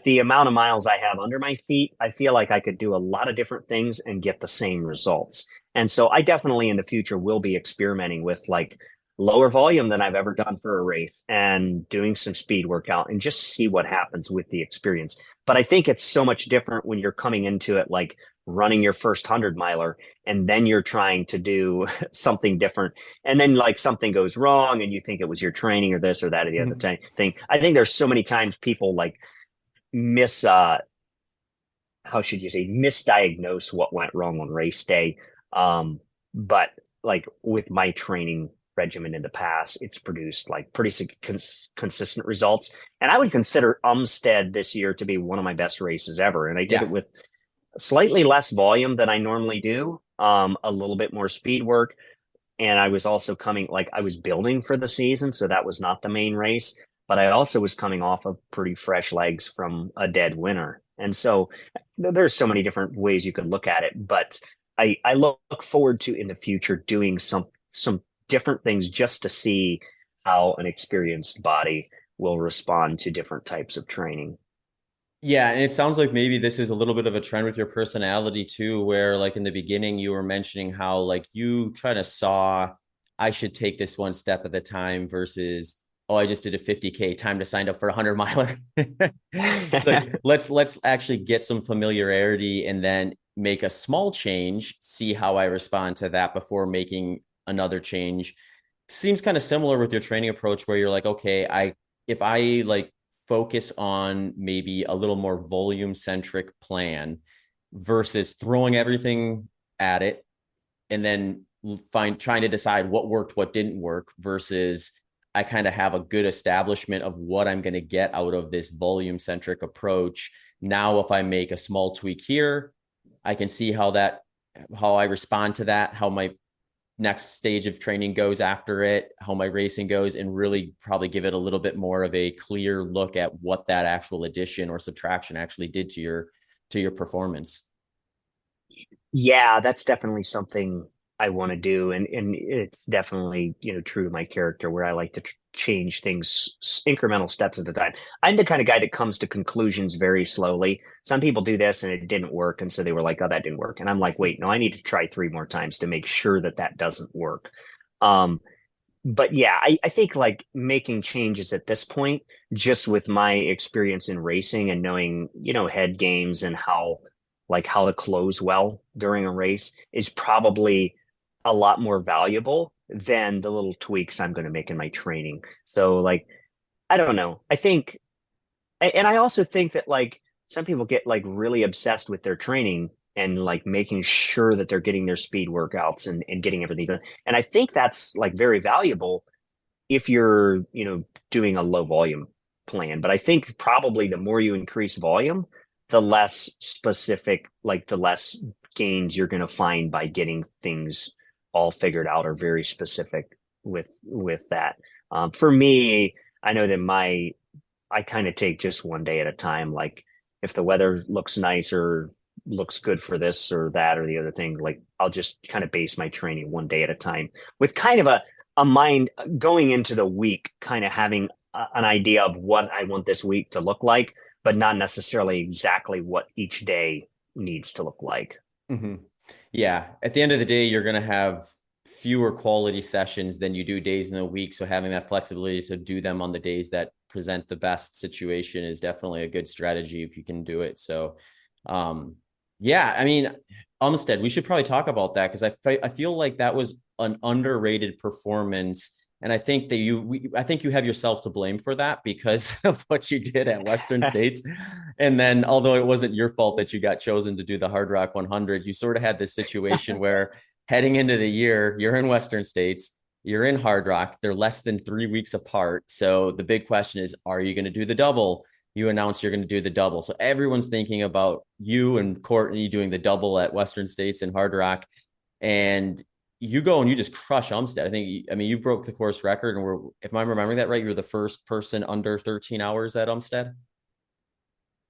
the amount of miles I have under my feet. I feel like I could do a lot of different things and get the same results. And so I definitely in the future will be experimenting with like lower volume than I've ever done for a race and doing some speed workout and just see what happens with the experience. But I think it's so much different when you're coming into it like running your first 100 miler and then you're trying to do something different and then like something goes wrong and you think it was your training or this or that or the other thing. I think there's so many times people like miss how should you say misdiagnose what went wrong on race day. But like with my training regimen in the past, it's produced like pretty consistent results. And I would consider Umstead this year to be one of my best races ever. And I did Yeah. it with slightly less volume than I normally do, a little bit more speed work. And I was also coming, like, I was building for the season. So that was not the main race. But I also was coming off of pretty fresh legs from a dead winter. And so there's so many different ways you could look at it. But I look forward to in the future doing some different things just to see how an experienced body will respond to different types of training. Yeah, and it sounds like maybe this is a little bit of a trend with your personality too, where like in the beginning you were mentioning how like you kind of saw I should take this one step at a time versus oh I just did a 50K time to sign up for a 100 miler. It's like let's actually get some familiarity and then make a small change, see how I respond to that before making another change. Seems kind of similar with your training approach where you're like, okay, I if I like focus on maybe a little more volume centric plan versus throwing everything at it and then trying to decide what worked, what didn't work versus I kind of have a good establishment of what I'm going to get out of this volume centric approach. Now, if I make a small tweak here, I can see how I respond to that, how my next stage of training goes after it, how my racing goes, and really probably give it a little bit more of a clear look at what that actual addition or subtraction actually did to your performance. Yeah, that's definitely something I want to do, and it's definitely, true to my character where I like to change things incremental steps at a time. I'm the kind of guy that comes to conclusions very slowly. Some people do this and it didn't work, and so they were like, "Oh, that didn't work," and I'm like, "Wait, no, I need to try three more times to make sure that that doesn't work." Um, but yeah, I think like making changes at this point, just with my experience in racing and knowing, head games and how to close well during a race is probably a lot more valuable than the little tweaks I'm going to make in my training. So like, I don't know. I think, and I also think that like some people get like really obsessed with their training and like making sure that they're getting their speed workouts and getting everything done. And I think that's like very valuable if you're, doing a low volume plan. But I think probably the more you increase volume, the less specific, like the less gains you're going to find by getting things all figured out or very specific with that. For me, I know that I kind of take just one day at a time. Like if the weather looks nice or looks good for this or that or the other thing, like I'll just kind of base my training one day at a time with kind of a mind going into the week, kind of having an idea of what I want this week to look like, but not necessarily exactly what each day needs to look like. Mm-hmm. Yeah. At the end of the day, you're going to have fewer quality sessions than you do days in the week. So having that flexibility to do them on the days that present the best situation is definitely a good strategy if you can do it. So, yeah, I mean, Umstead, we should probably talk about that because I feel like that was an underrated performance. And I think that I think you have yourself to blame for that because of what you did at Western States. And then, although it wasn't your fault that you got chosen to do the Hard Rock 100, you sort of had this situation where heading into the year, you're in Western States, you're in Hard Rock, they're less than 3 weeks apart. So the big question is, are you going to do the double? You announced you're going to do the double. So everyone's thinking about you and Courtney doing the double at Western States and Hard Rock. And you go and you just crush Umstead. I mean, you broke the course record, and if I'm remembering that right, you were the first person under 13 hours at Umstead.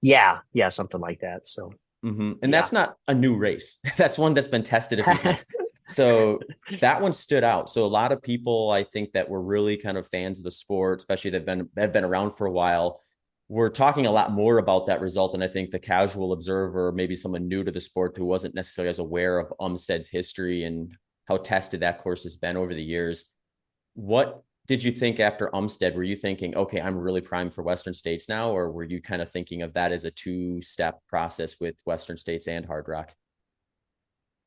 Yeah, something like that. So, And yeah. that's not a new race. That's one that's been tested a few times. So that one stood out. So a lot of people, I think, that were really kind of fans of the sport, especially that have been around for a while, we're talking a lot more about that result. And I think the casual observer, maybe someone new to the sport who wasn't necessarily as aware of Umstead's history and how tested that course has been over the years. What did you think after Umstead? Were you thinking, okay, I'm really primed for Western States now? Or were you kind of thinking of that as a two-step process with Western States and Hard Rock?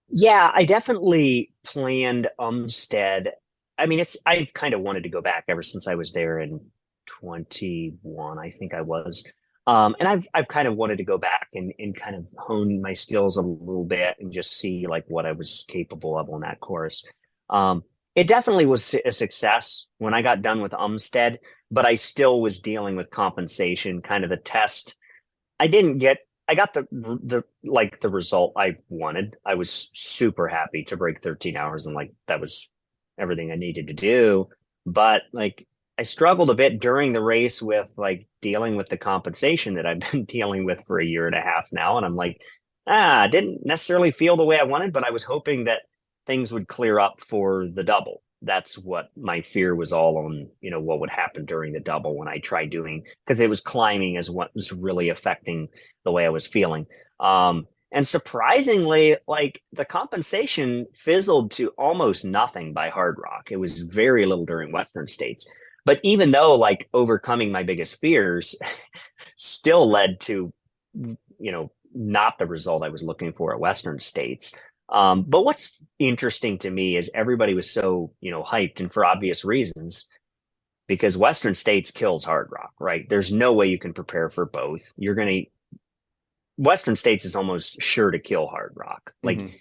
Yeah, I definitely planned Umstead. I mean, I've kind of wanted to go back ever since I was there in 21, I think I was. And I've kind of wanted to go back and kind of hone my skills a little bit and just see like what I was capable of on that course. It definitely was a success when I got done with Umstead, but I still was dealing with compensation, kind of the test. I got the result I wanted. I was super happy to break 13 hours and like that was everything I needed to do. But like I struggled a bit during the race with like dealing with the compensation that I've been dealing with for a year and a half now. And I'm like, I didn't necessarily feel the way I wanted, but I was hoping that things would clear up for the double. That's what my fear was all on, what would happen during the double when I tried doing, because it was climbing as what was really affecting the way I was feeling. And surprisingly, like the compensation fizzled to almost nothing by Hard Rock. It was very little during Western States. But even though like overcoming my biggest fears still led to, not the result I was looking for at Western States. But what's interesting to me is everybody was so, hyped and for obvious reasons. because Western States kills Hard Rock, right? There's no way you can prepare for both. Western States is almost sure to kill Hard Rock. Like Mm-hmm.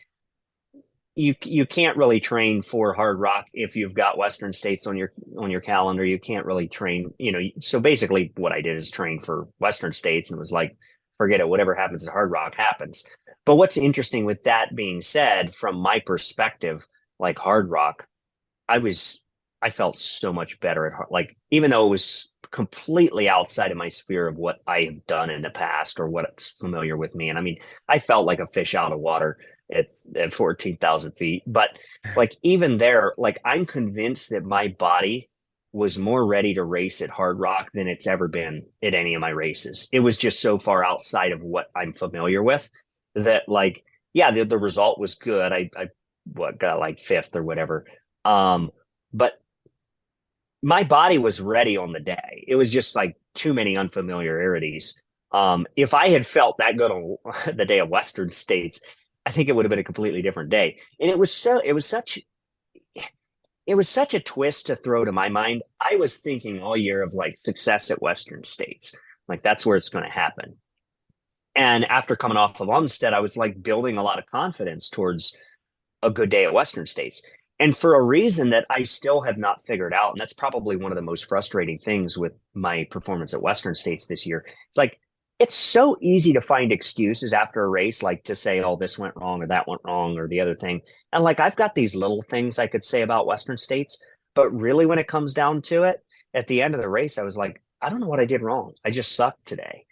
you can't really train for Hard Rock if you've got Western States on your calendar. You can't really train, So basically, what I did is train for Western States and was like, forget it. Whatever happens at Hard Rock happens. But what's interesting with that being said, from my perspective, like Hard Rock, I was I felt so much better like even though it was completely outside of my sphere of what I have done in the past or what's familiar with me. And I mean, I felt like a fish out of water at 14,000 feet. But like even there, like I'm convinced that my body was more ready to race at Hard Rock than it's ever been at any of my races. It was just so far outside of what I'm familiar with that like, yeah, the result was good. I what got like fifth or whatever. But my body was ready on the day. It was just like too many unfamiliarities. If I had felt that good on the day of Western States, I think it would have been a completely different day. And it was such a twist to throw to my mind. I was thinking all year of like success at Western States. Like that's where it's going to happen. And after coming off of Umstead, I was like building a lot of confidence towards a good day at Western States. And for a reason that I still have not figured out, and that's probably one of the most frustrating things with my performance at Western States this year. Like, it's so easy to find excuses after a race, like to say, oh, this went wrong or that went wrong or the other thing. And like, I've got these little things I could say about Western States, but really when it comes down to it, at the end of the race, I was like, I don't know what I did wrong. I just sucked today.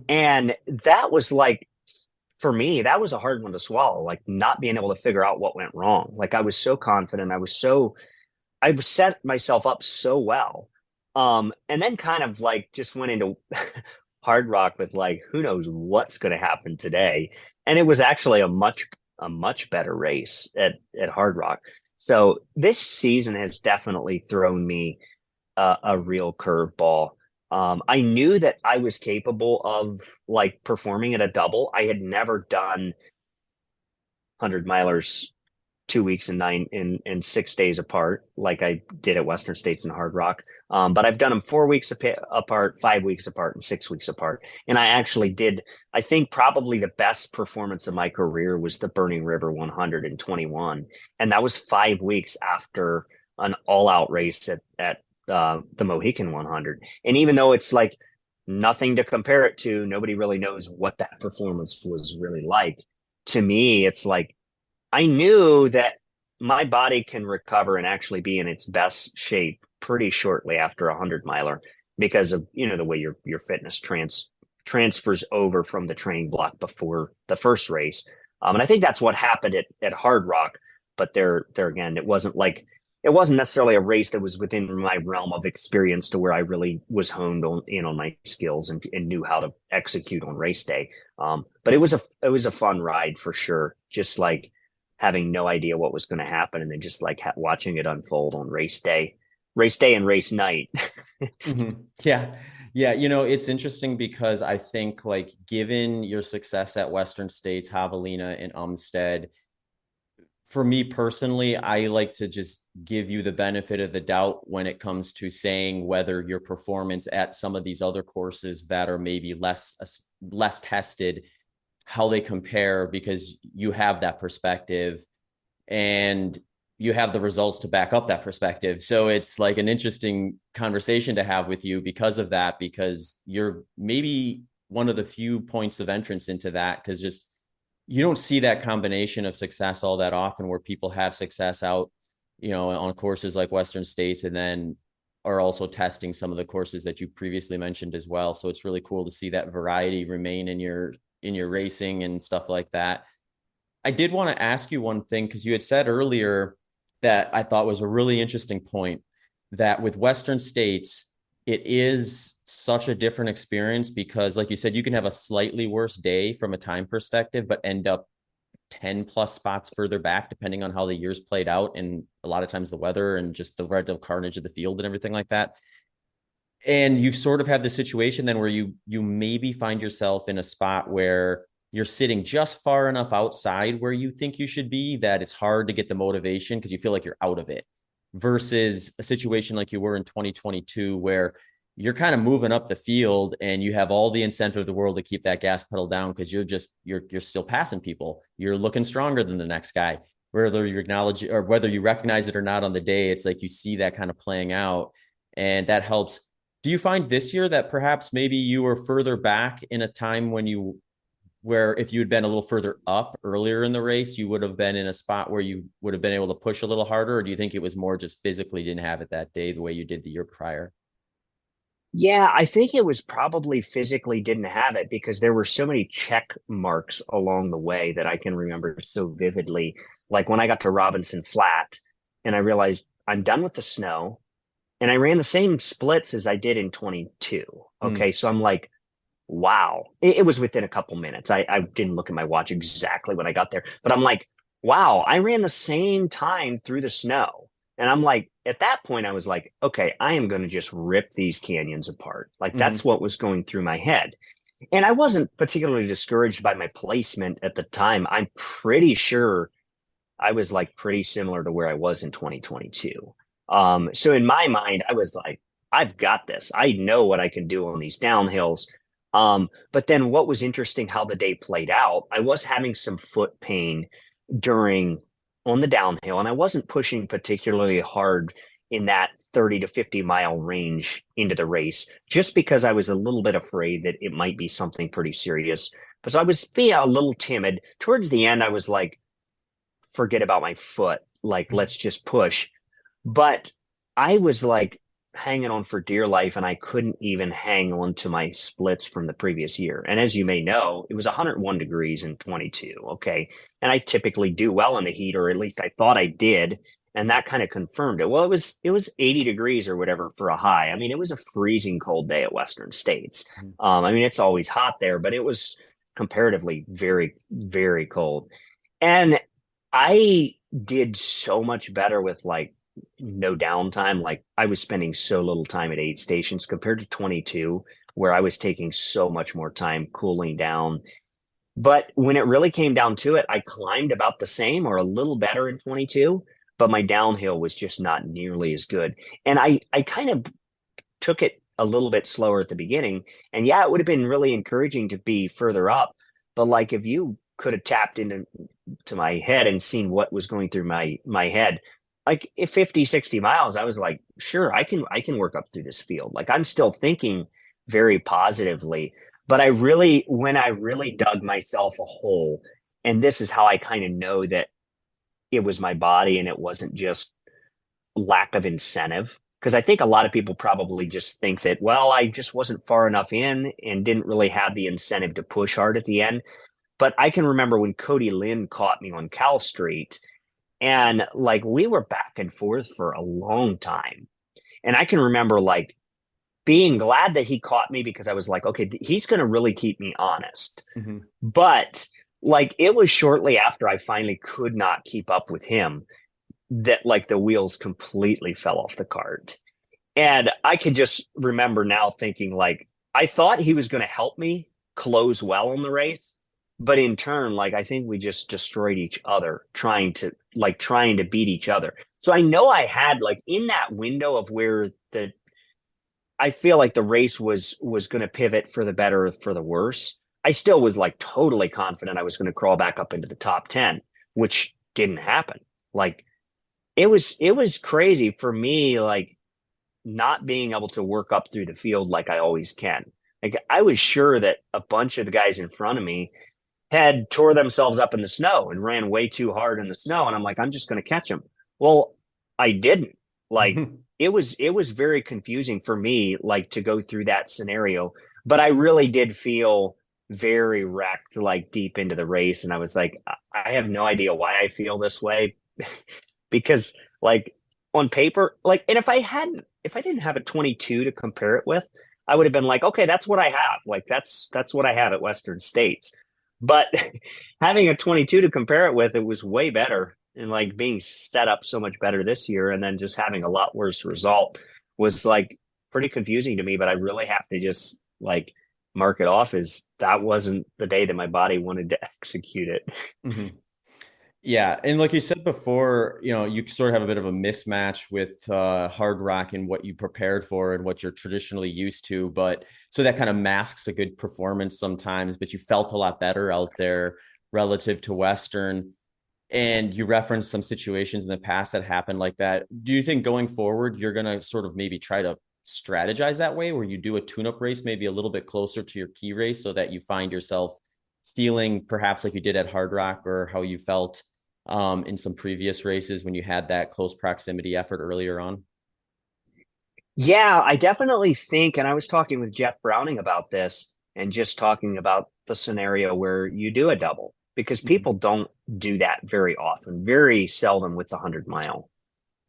And that was like for me, that was a hard one to swallow, like not being able to figure out what went wrong. Like I was so confident. I set myself up so well. And then kind of like just went into Hard Rock with like, who knows what's going to happen today. And it was actually a much better race at Hard Rock. So this season has definitely thrown me a real curveball. I knew that I was capable of like performing at a double. I had never done 100 milers 2 weeks and in 6 days apart, like I did at Western States and Hard Rock. But I've done them 4 weeks apart, 5 weeks apart, and 6 weeks apart. And I actually did, I think probably the best performance of my career was the Burning River 121. And that was 5 weeks after an all out race at the Mohican 100. And even though it's like nothing to compare it to, nobody really knows what that performance was really like. To me, it's like I knew that my body can recover and actually be in its best shape pretty shortly after a 100 miler because of the way your fitness transfers over from the training block before the first race. And I think that's what happened at Hard Rock. But there again, it wasn't necessarily a race that was within my realm of experience to where I really was honed on my skills and knew how to execute on race day. But it was a fun ride for sure. Just like having no idea what was going to happen and then just like watching it unfold on race day and race night. Mm-hmm. Yeah. Yeah. It's interesting because I think like given your success at Western States, Javelina and Umstead, for me personally, I like to just give you the benefit of the doubt when it comes to saying whether your performance at some of these other courses that are maybe less tested, how they compare, because you have that perspective and you have the results to back up that perspective. So it's like an interesting conversation to have with you because of that, because you're maybe one of the few points of entrance into that, because just you don't see that combination of success all that often where people have success out, on courses like Western States and then are also testing some of the courses that you previously mentioned as well. So it's really cool to see that variety remain in your racing and stuff like that. I did want to ask you one thing because you had said earlier that I thought was a really interesting point, that with Western States, it is such a different experience because, like you said, you can have a slightly worse day from a time perspective, but end up 10 plus spots further back, depending on how the year's played out. And a lot of times the weather and just the relative carnage of the field and everything like that. And you've sort of had the situation then where you maybe find yourself in a spot where you're sitting just far enough outside where you think you should be that it's hard to get the motivation because you feel like you're out of it. versus a situation like you were in 2022 where you're kind of moving up the field and you have all the incentive of the world to keep that gas pedal down because you're still passing people. You're looking stronger than the next guy. Whether you acknowledge or whether you recognize it or not on the day, it's like you see that kind of playing out, and that helps. Do you find this year that perhaps maybe you were further back in a time where if you had been a little further up earlier in the race, you would have been in a spot where you would have been able to push a little harder? Or do you think it was more just physically didn't have it that day the way you did the year prior? Yeah, I think it was probably physically didn't have it because there were so many check marks along the way that I can remember so vividly. Like when I got to Robinson Flat and I realized I'm done with the snow and I ran the same splits as I did in 22. Mm. Okay, so I'm like, wow. It was within a couple minutes. I didn't look at my watch exactly when I got there, but I'm like, wow, I ran the same time through the snow. And I'm like, at that point, I was like, okay, I am going to just rip these canyons apart. Like that's Mm-hmm. what was going through my head. And I wasn't particularly discouraged by my placement at the time. I'm pretty sure I was like pretty similar to where I was in 2022. So in my mind, I was like, I've got this. I know what I can do on these downhills. But then what was interesting how the day played out, I was having some foot pain during on the downhill, and I wasn't pushing particularly hard in that 30 to 50-mile range into the race, just because I was a little bit afraid that it might be something pretty serious. But so I was being a little timid. Towards the end, I was like, forget about my foot. Like, let's just push. But I was like hanging on for dear life, and I couldn't even hang on to my splits from the previous year. And as you may know, it was 101 degrees in 22. Okay. And I typically do well in the heat, or at least I thought I did. And that kind of confirmed it. Well, it was 80 degrees or whatever for a high. I mean, it was a freezing cold day at Western States. I mean, it's always hot there, but it was comparatively very, very cold. And I did so much better with like no downtime. Like I was spending so little time at aid stations compared to 22, where I was taking so much more time cooling down. But when it really came down to it, I climbed about the same or a little better in 22, but my downhill was just not nearly as good. And I kind of took it a little bit slower at the beginning. And yeah, it would have been really encouraging to be further up. But like if you could have tapped into to my head and seen what was going through my head, like if 50, 60 miles, I was like, sure, I can work up through this field. Like I'm still thinking very positively. But when I really dug myself a hole, and this is how I kind of know that it was my body and it wasn't just lack of incentive, because I think a lot of people probably just think that, well, I just wasn't far enough in and didn't really have the incentive to push hard at the end. But I can remember when Cody Lynn caught me on Cal Street, and like we were back and forth for a long time. And I can remember like being glad that he caught me because I was like, okay, he's going to really keep me honest. Mm-hmm. But like it was shortly after I finally could not keep up with him that like the wheels completely fell off the cart. And I could just remember now thinking like I thought he was going to help me close well on the race, but in turn, like I think we just destroyed each other trying to beat each other. So I know I had like in that window of where the I feel like the race was going to pivot for the better or for the worse. I still was like totally confident I was going to crawl back up into the top 10, which didn't happen. Like it was crazy for me, like not being able to work up through the field like I always can. Like I was sure that a bunch of the guys in front of me had tore themselves up in the snow and ran way too hard in the snow, and I'm like, I'm just going to catch them. Well, I didn't. Like it was very confusing for me, like to go through that scenario. But I really did feel very wrecked, like deep into the race, and I was like, I have no idea why I feel this way, because like on paper, like, and if I didn't have a 22 to compare it with, I would have been like, okay, that's what I have. Like that's what I have at Western States. But having a 22 to compare it with, it was way better. And like being set up so much better this year and then just having a lot worse result was like pretty confusing to me. But I really have to just like mark it off as that wasn't the day that my body wanted to execute it. Mm-hmm. Yeah, and like you said before, you sort of have a bit of a mismatch with hard rock and what you prepared for and what you're traditionally used to. But so that kind of masks a good performance sometimes, but you felt a lot better out there relative to Western. And you referenced some situations in the past that happened like that. Do you think going forward, you're going to sort of maybe try to strategize that way where you do a tune-up race, maybe a little bit closer to your key race so that you find yourself feeling perhaps like you did at Hard Rock or how you felt in some previous races when you had that close proximity effort earlier on? Yeah, I definitely think, and I was talking with Jeff Browning about this and just talking about the scenario where you do a double because Mhm. people don't do that very often, very seldom with the 100 mile.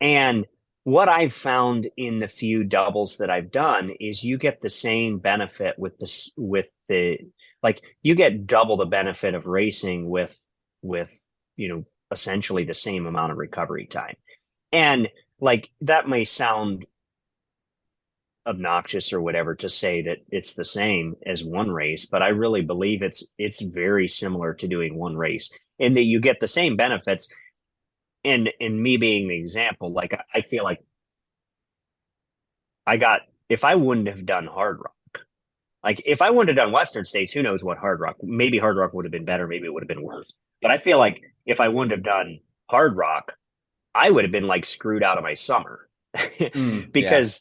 And what I've found in the few doubles that I've done is you get the same benefit with this, with the, like you get double the benefit of racing with, essentially the same amount of recovery time. And like that may sound obnoxious or whatever to say that it's the same as one race, but I really believe it's very similar to doing one race in that you get the same benefits. And in me being the example, like I feel like I got if I wouldn't have done hard rock, like if I wouldn't have done Western States, who knows what hard rock? Maybe hard rock would have been better, maybe it would have been worse. But I feel like if I wouldn't have done hard rock, I would have been like screwed out of my summer Yeah. because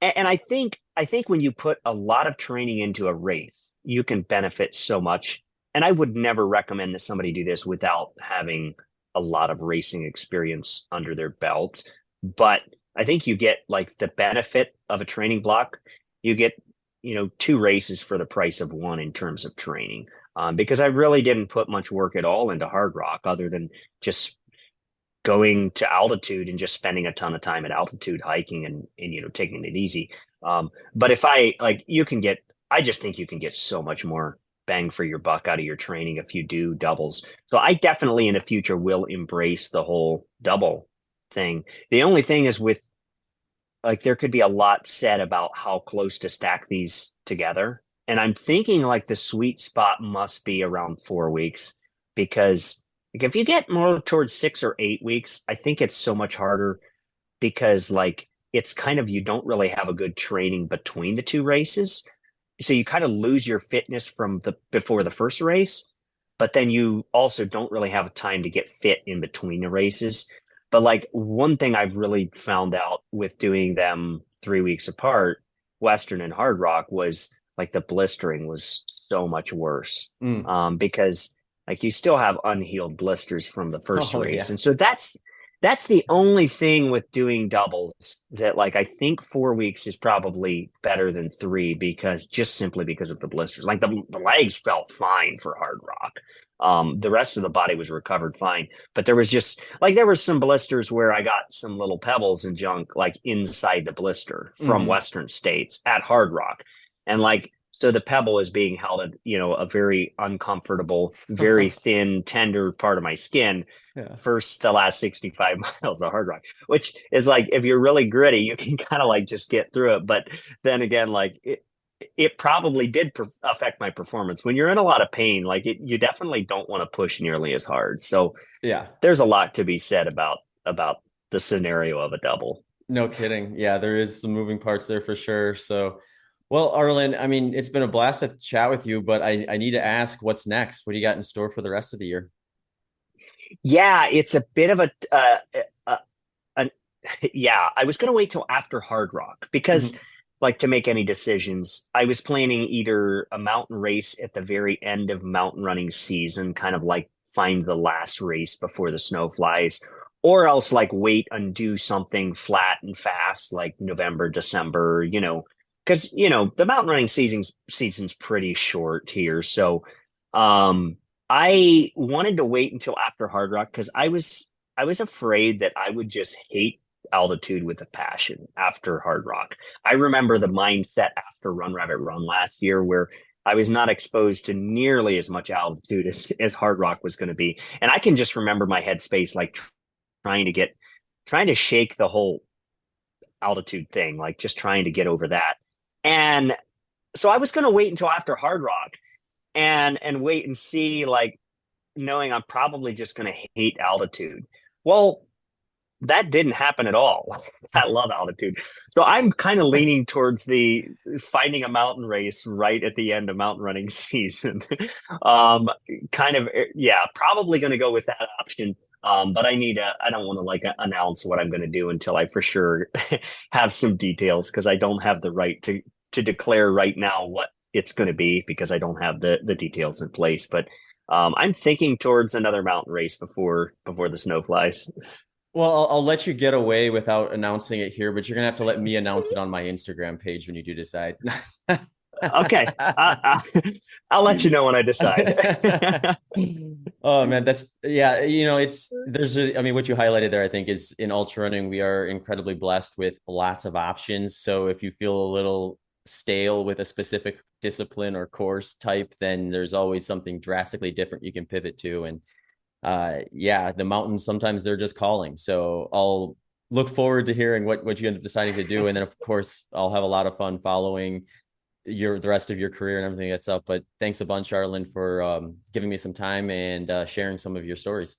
and I think when you put a lot of training into a race, you can benefit so much. And I would never recommend that somebody do this without having a lot of racing experience under their belt. But I think you get like the benefit of a training block. You get, two races for the price of one in terms of training. Because I really didn't put much work at all into hard rock other than just going to altitude and just spending a ton of time at altitude hiking and taking it easy. But if I like you can get I just think you can get so much more bang for your buck out of your training if you do doubles. So I definitely in the future will embrace the whole double thing. The only thing is with like there could be a lot said about how close to stack these together. And I'm thinking like the sweet spot must be around 4 weeks because like if you get more towards 6 or 8 weeks, I think it's so much harder because like it's kind of you don't really have a good training between the two races. So you kind of lose your fitness from the before the first race, but then you also don't really have time to get fit in between the races. But like one thing I've really found out with doing them 3 weeks apart, Western and Hard Rock, was like the blistering was so much worse. Mm. Because like you still have unhealed blisters from the first Oh, race. yeah. And so that's the only thing with doing doubles that like I think 4 weeks is probably better than three because just simply because of the blisters. Like the legs felt fine for hard rock. The rest of the body was recovered fine, but there was just like there was some blisters where I got some little pebbles and junk like inside the blister from Hmm. Western States at Hard Rock, and like so the pebble is being held at a very uncomfortable, very thin, tender part of my skin Yeah. first the last 65 miles of hard rock, which is like if you're really gritty you can kind of like just get through it, but then again like it probably did affect my performance when you're in a lot of pain. Like you definitely don't want to push nearly as hard, so Yeah. there's a lot to be said about the scenario of a double. No kidding. Yeah, there is some moving parts there for sure. So, well, Arlen, I mean, it's been a blast to chat with you, but I need to ask what's next? What do you got in store for the rest of the year? Yeah, it's a bit of a an, yeah, I was going to wait till after Hard Rock because, Mhm. like, to make any decisions, I was planning either a mountain race at the very end of mountain running season, kind of like find the last race before the snow flies, or else like wait and do something flat and fast, like November, December, because the mountain running season's pretty short here, so I wanted to wait until after Hard Rock because I was afraid that I would just hate altitude with a passion after Hard Rock. I remember the mindset after Run Rabbit Run last year where I was not exposed to nearly as much altitude as Hard Rock was going to be. And I can just remember my headspace like trying to shake the whole altitude thing, like just trying to get over that. And so I was going to wait until after Hard Rock and wait and see like knowing I'm probably just going to hate altitude. Well, that didn't happen at all. I love altitude. So I'm kind of leaning towards the finding a mountain race right at the end of mountain running season. um, kind of, yeah, probably going to go with that option. But I don't want to like announce what I'm going to do until I for sure have some details because I don't have the right to declare right now what it's going to be because I don't have the details in place. But I'm thinking towards another mountain race before the snow flies. Well, I'll let you get away without announcing it here, but you're gonna have to let me announce it on my Instagram page when you do decide. Okay, I'll let you know when I decide. Oh man, that's yeah. I mean, what you highlighted there, I think, is in ultra running, we are incredibly blessed with lots of options. So if you feel a little stale with a specific discipline or course type, then there's always something drastically different you can pivot to. And yeah, the mountains sometimes they're just calling. So I'll look forward to hearing what you end up deciding to do, and then of course I'll have a lot of fun following the rest of your career and everything that's up. But thanks a bunch, Arlen, for giving me some time and sharing some of your stories.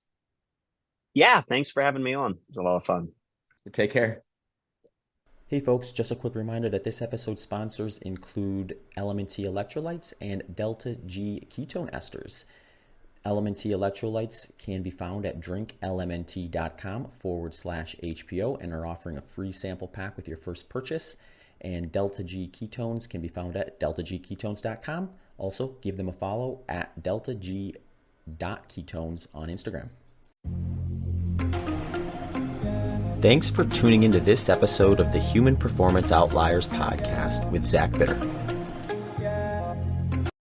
Yeah, thanks for having me on. It was a lot of fun. Take care. Hey folks, just a quick reminder that this episode's sponsors include LMNT electrolytes and Delta G ketone esters. LMNT electrolytes can be found at drinklmnt.com/HPO and are offering a free sample pack with your first purchase. And Delta G ketones can be found at deltagketones.com. Also, give them a follow at deltag.ketones on Instagram. Thanks for tuning into this episode of the Human Performance Outliers podcast with Zach Bitter.